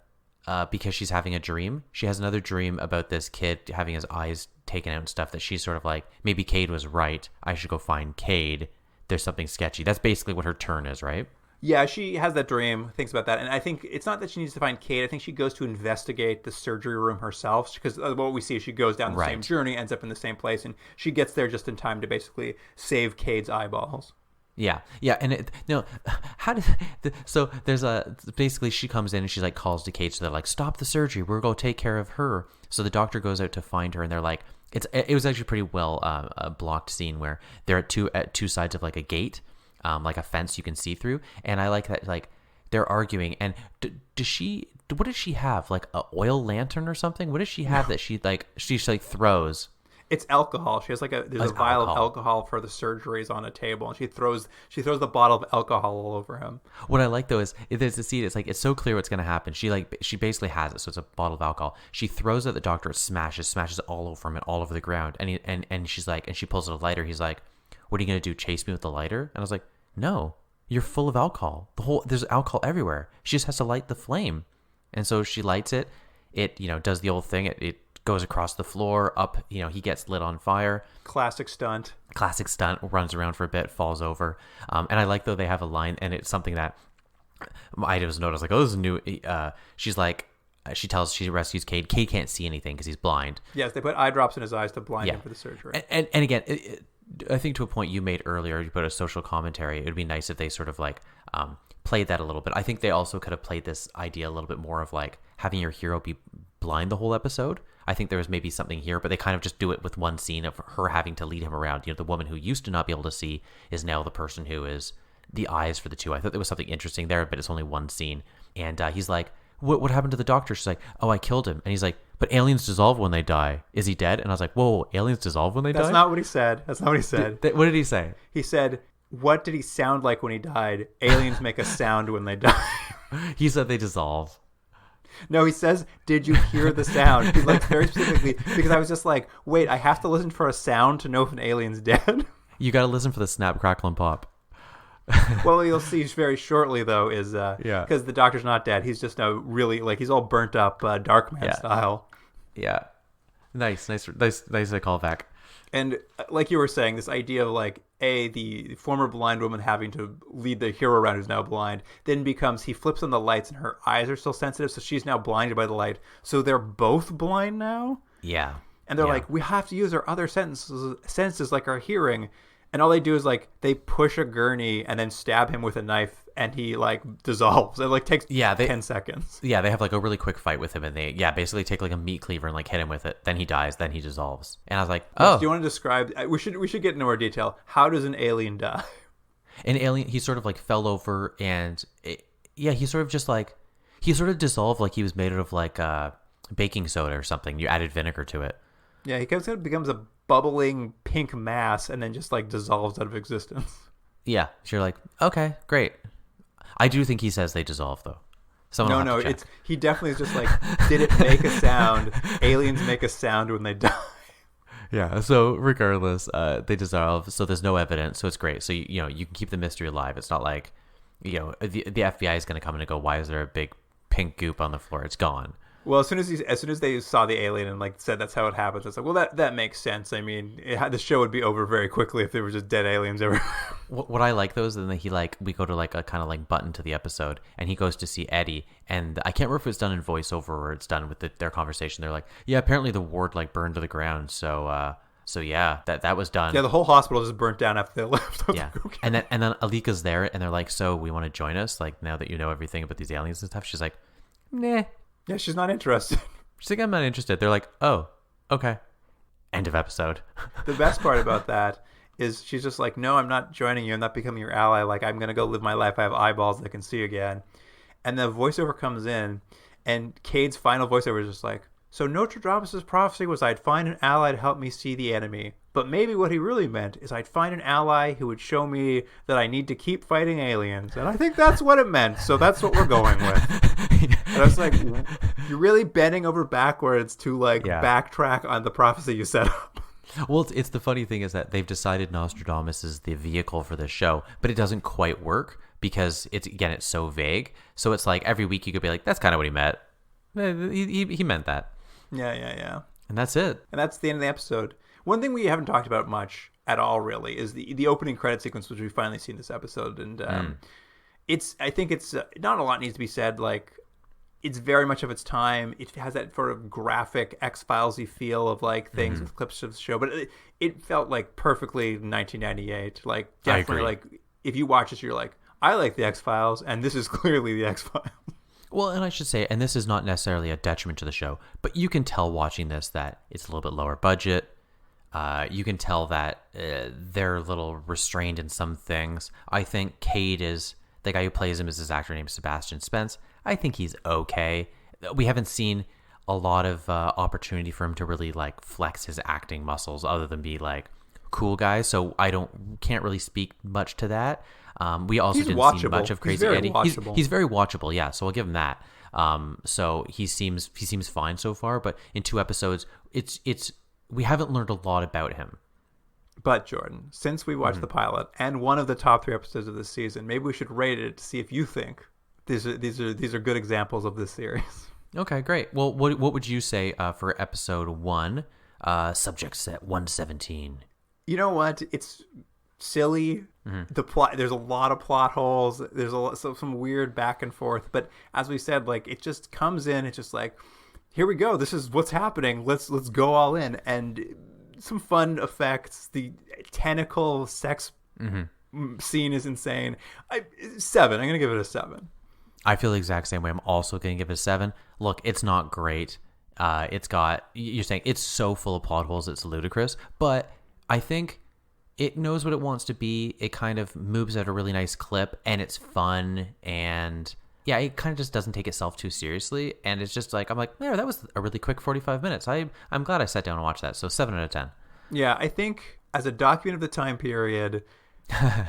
because she's having a dream, she has another dream about this kid having his eyes taken out and stuff, that she's sort of like, maybe Cade was right. I should go find Cade. There's something sketchy. That's basically what her turn is, right? Yeah, she has that dream, thinks about that. And I think it's not that she needs to find Cade. I think she goes to investigate the surgery room herself, because what we see is she goes down the same journey, ends up in the same place, and she gets there just in time to basically save Cade's eyeballs. Yeah, and so there's basically she comes in and she's like calls to Cade, so they're like, stop the surgery, we're going to take care of her. So the doctor goes out to find her, and they're like, it was actually pretty well a blocked scene where they're at two sides of like a gate. Like a fence you can see through, and I like that. Like they're arguing, and what does she have? Like a oil lantern or something? What does she have that she throws? It's alcohol. She has there's a vial of alcohol for the surgeries on a table, and she throws the bottle of alcohol all over him. What I like though is there's a scene. It's like it's so clear what's going to happen. She basically has it, so it's a bottle of alcohol. She throws it at the doctor. It smashes all over him and all over the ground. And she's like, and she pulls out a lighter. He's like, what are you going to do? Chase me with the lighter? And I was like, no, you're full of alcohol. There's alcohol everywhere. She just has to light the flame. And so she lights it. It, does the old thing. It goes across the floor up, he gets lit on fire. Classic stunt, runs around for a bit, falls over. And I like though they have a line, and it's something that I just noticed, like, oh, this is new. She's like, she rescues Cade. Cade can't see anything because he's blind. Yes, they put eye drops in his eyes to blind him for the surgery. And again, I think to a point you made earlier, you put a social commentary. It would be nice if they sort of like played that a little bit. I think they also could have played this idea a little bit more of like having your hero be blind the whole episode. I think there was maybe something here, but they kind of just do it with one scene of her having to lead him around. The woman who used to not be able to see is now the person who is the eyes for the two. I thought there was something interesting there, but it's only one scene. And he's like, what happened to the doctor? She's like, oh, I killed him. And he's like, but aliens dissolve when they die. Is he dead? And I was like, whoa, aliens dissolve when they die? That's not what he said. What did he say? He said, what did he sound like when he died? Aliens make a sound when they die. He said they dissolve. No, he says, did you hear the sound? He like very specifically, because I was just like, wait, I have to listen for a sound to know if an alien's dead? You got to listen for the snap, crackle, and pop. Well, you'll see very shortly, though, is because the doctor's not dead. He's just really, like, he's all burnt up, Darkman style. Yeah. Nice to call back. And like you were saying, this idea of like, the former blind woman having to lead the hero around who's now blind, then becomes he flips on the lights and her eyes are still sensitive, so she's now blinded by the light. So they're both blind now? Yeah. And they're like, we have to use our other senses like our hearing. And all they do is like they push a gurney and then stab him with a knife, and he like dissolves. It like takes 10 seconds. Yeah, they have like a really quick fight with him, and they basically take like a meat cleaver and like hit him with it. Then he dies. Then he dissolves. And I was like, oh. Do you want to describe? We should get into more detail. How does an alien die? An alien, he sort of like fell over, and he sort of dissolved like he was made out of like baking soda or something. You added vinegar to it. Yeah, he becomes a bubbling pink mass and then just like dissolves out of existence. Yeah, so you're like, okay, great. I do think he says they dissolve though. He definitely is just like, did it make a sound? Aliens make a sound when they die. Yeah, so regardless, they dissolve, so there's no evidence, so it's great. So you can keep the mystery alive. It's not like the FBI is going to come in and go, why is there a big pink goop on the floor? It's gone. Well, as soon as they saw the alien and like said that's how it happens, it's like, well, that makes sense. I mean, the show would be over very quickly if there were just dead aliens everywhere. What I like though is then we go to like a kind of like button to the episode, and he goes to see Eddie, and I can't remember if it's done in voiceover or it's done with their conversation. They're like, yeah, apparently the ward like burned to the ground, so yeah, that was done. Yeah, the whole hospital just burnt down after they left. Yeah, like, okay. and then Alika's there, and they're like, so we want to join us, like now that you know everything about these aliens and stuff. She's like, nah. Yeah, she's not interested. She's like, I'm not interested. They're like, oh, okay. End of episode. The best part about that is she's just like, no, I'm not joining you. I'm not becoming your ally. Like, I'm going to go live my life. I have eyeballs that can see again. And the voiceover comes in, and Cade's final voiceover is just like, so Nostradamus' prophecy was I'd find an ally to help me see the enemy. But maybe what he really meant is I'd find an ally who would show me that I need to keep fighting aliens. And I think that's what it meant. So that's what we're going with. And I was like, you're really bending over backwards to like backtrack on the prophecy you set up. Well, it's the funny thing is that they've decided Nostradamus is the vehicle for this show, but it doesn't quite work because it's so vague. So it's like every week you could be like, that's kind of what he meant. He meant that. Yeah. And that's it. And that's the end of the episode. One thing we haven't talked about much at all, really, is the opening credit sequence, which we finally see in this episode. And I think it's not a lot needs to be said. Like, it's very much of its time. It has that sort of graphic X-Files-y feel of like things with clips of the show, but it felt like perfectly 1998. Like, definitely, like if you watch this, you're like, I like the X-Files, and this is clearly the X-Files. Well, and I should say, and this is not necessarily a detriment to the show, but you can tell watching this that it's a little bit lower budget. You can tell that they're a little restrained in some things. I think Cade is the guy who plays him is his actor named Sebastian Spence. I think he's okay. We haven't seen a lot of opportunity for him to really like flex his acting muscles other than be like cool guy. So can't really speak much to that. We also didn't see much of Crazy Eddie. He's very watchable, yeah. So I'll give him that. So he seems fine so far. But in 2 episodes, we haven't learned a lot about him. But Jordan, since we watched the pilot and one of the top 3 episodes of this season, maybe we should rate it to see if you think these are good examples of this series. Okay, great. Well, what would you say for episode 1, subject set 117? You know what? It's silly. The plot, there's a lot of plot holes. There's some weird back and forth. But as we said, like it just comes in. It's just like, here we go. This is what's happening. Let's go all in. And some fun effects. The tentacle sex scene is insane. 7. I'm gonna give it a 7. I feel the exact same way. I'm also gonna give it a 7. Look, it's not great. You're saying it's so full of plot holes. It's ludicrous. But I think it knows what it wants to be. It kind of moves at a really nice clip, and it's fun. And yeah, it kind of just doesn't take itself too seriously. And it's just like, I'm like, yeah, that was a really quick 45 minutes. I'm glad I sat down and watched that. So 7 out of 10. Yeah, I think as a document of the time period,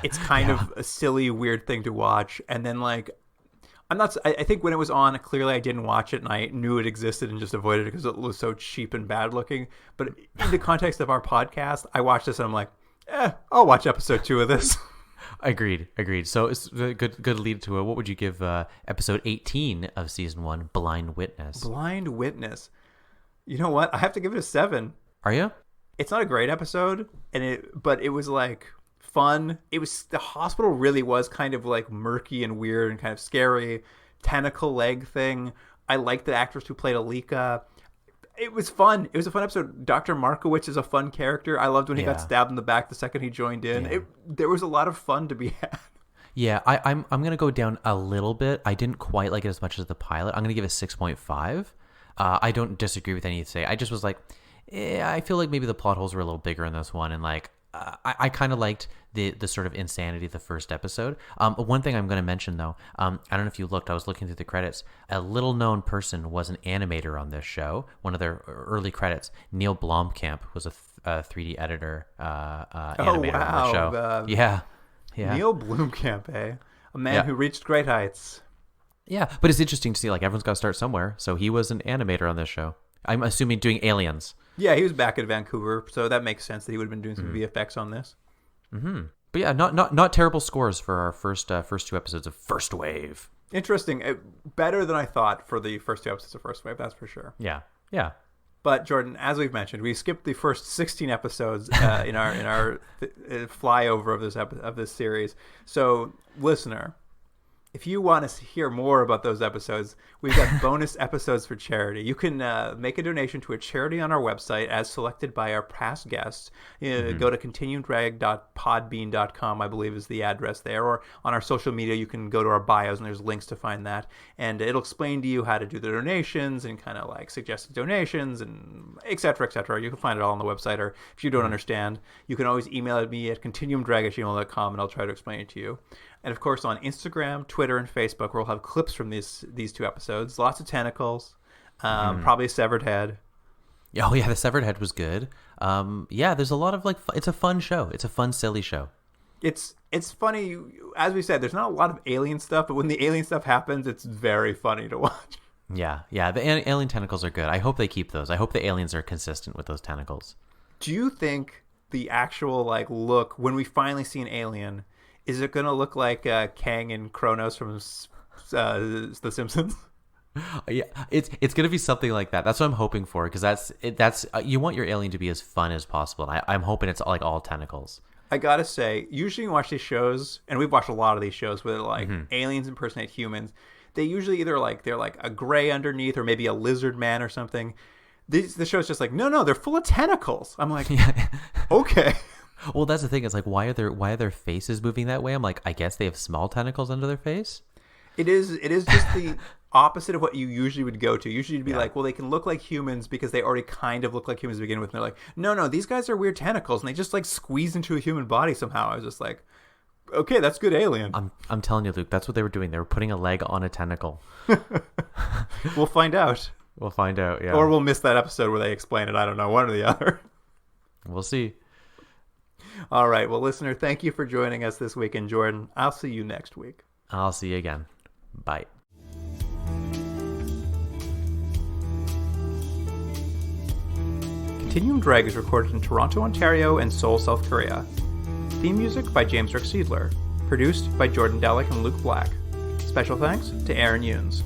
it's kind of a silly, weird thing to watch. And then like, I think when it was on, clearly I didn't watch it and I knew it existed and just avoided it because it was so cheap and bad looking. But in the context of our podcast, I watched this and I'm like, I'll watch episode 2 of this. Agreed. So it's a good lead to it. What would you give episode 18 of season 1, Blind Witness? Blind Witness. You know what? I have to give it a 7. Are you? It's not a great episode, but it was like fun. The hospital really was kind of like murky and weird and kind of scary. Tentacle leg thing. I liked the actress who played Alika. It was fun. It was a fun episode. Dr. Markowitz is a fun character. I loved when he got stabbed in the back the second he joined in. Yeah. There was a lot of fun to be had. Yeah, I'm going to go down a little bit. I didn't quite like it as much as the pilot. I'm going to give it 6.5. I don't disagree with anything you say. I just was like, I feel like maybe the plot holes were a little bigger in this one. And like, I kind of liked the sort of insanity of the first episode. One thing I'm going to mention, though, I don't know if you looked. I was looking through the credits. A little-known person was an animator on this show. One of their early credits, Neil Blomkamp, was a 3D editor animator on the show. Yeah. Neil Blomkamp, a man who reached great heights. Yeah, but it's interesting to see, like, everyone's got to start somewhere. So he was an animator on this show. I'm assuming doing Aliens. Yeah, he was back in Vancouver, so that makes sense that he would have been doing some VFX on this. Mm-hmm. But yeah, not terrible scores for our first 2 episodes of First Wave. Interesting. Better than I thought for the first 2 episodes of First Wave, that's for sure. Yeah. Yeah. But Jordan, as we've mentioned, we skipped the first 16 episodes in our flyover of this series. So, listener, if you want to hear more about those episodes, we've got bonus episodes for charity. You can make a donation to a charity on our website as selected by our past guests. Go to continuumdrag.podbean.com, I believe is the address there. Or on our social media, you can go to our bios and there's links to find that. And it'll explain to you how to do the donations and kind of like suggested donations and et cetera, et cetera. You can find it all on the website. Or if you don't understand, you can always email me at continuumdrag@gmail.com and I'll try to explain it to you. And of course, on Instagram, Twitter, and Facebook, we'll have clips from these 2 episodes. Lots of tentacles, probably a severed head. Oh yeah, the severed head was good. Yeah, there's a lot of it's a fun show. It's a fun, silly show. It's funny, as we said. There's not a lot of alien stuff, but when the alien stuff happens, it's very funny to watch. Yeah. The alien tentacles are good. I hope they keep those. I hope the aliens are consistent with those tentacles. Do you think the actual look when we finally see an alien? Is it going to look like Kang and Kronos from The Simpsons? Yeah, it's going to be something like that. That's what I'm hoping for, because that's you want your alien to be as fun as possible. And I'm hoping it's like all tentacles. I gotta say, usually you watch these shows, and we've watched a lot of these shows where aliens impersonate humans. They usually either they're like a gray underneath, or maybe a lizard man or something. The show's just like, no, they're full of tentacles. I'm like, okay. Well, that's the thing. It's like, why are their faces moving that way? I'm like, I guess they have small tentacles under their face. It is just the opposite of what you usually would go to. Usually you'd be like, well, they can look like humans because they already kind of look like humans to begin with. And they're like, no, these guys are weird tentacles, and they just squeeze into a human body somehow. I was just like, okay, that's good alien. I'm telling you, Luke, that's what they were doing. They were putting a leg on a tentacle. We'll find out. We'll find out, yeah. Or we'll miss that episode where they explain it. I don't know, one or the other. We'll see. All right. Well, listener, thank you for joining us this week. And Jordan, I'll see you next week. I'll see you again. Bye. Continuum Drag is recorded in Toronto, Ontario and Seoul, South Korea. Theme music by James Rick Seidler. Produced by Jordan Delick and Luke Black. Special thanks to Aaron Yunes.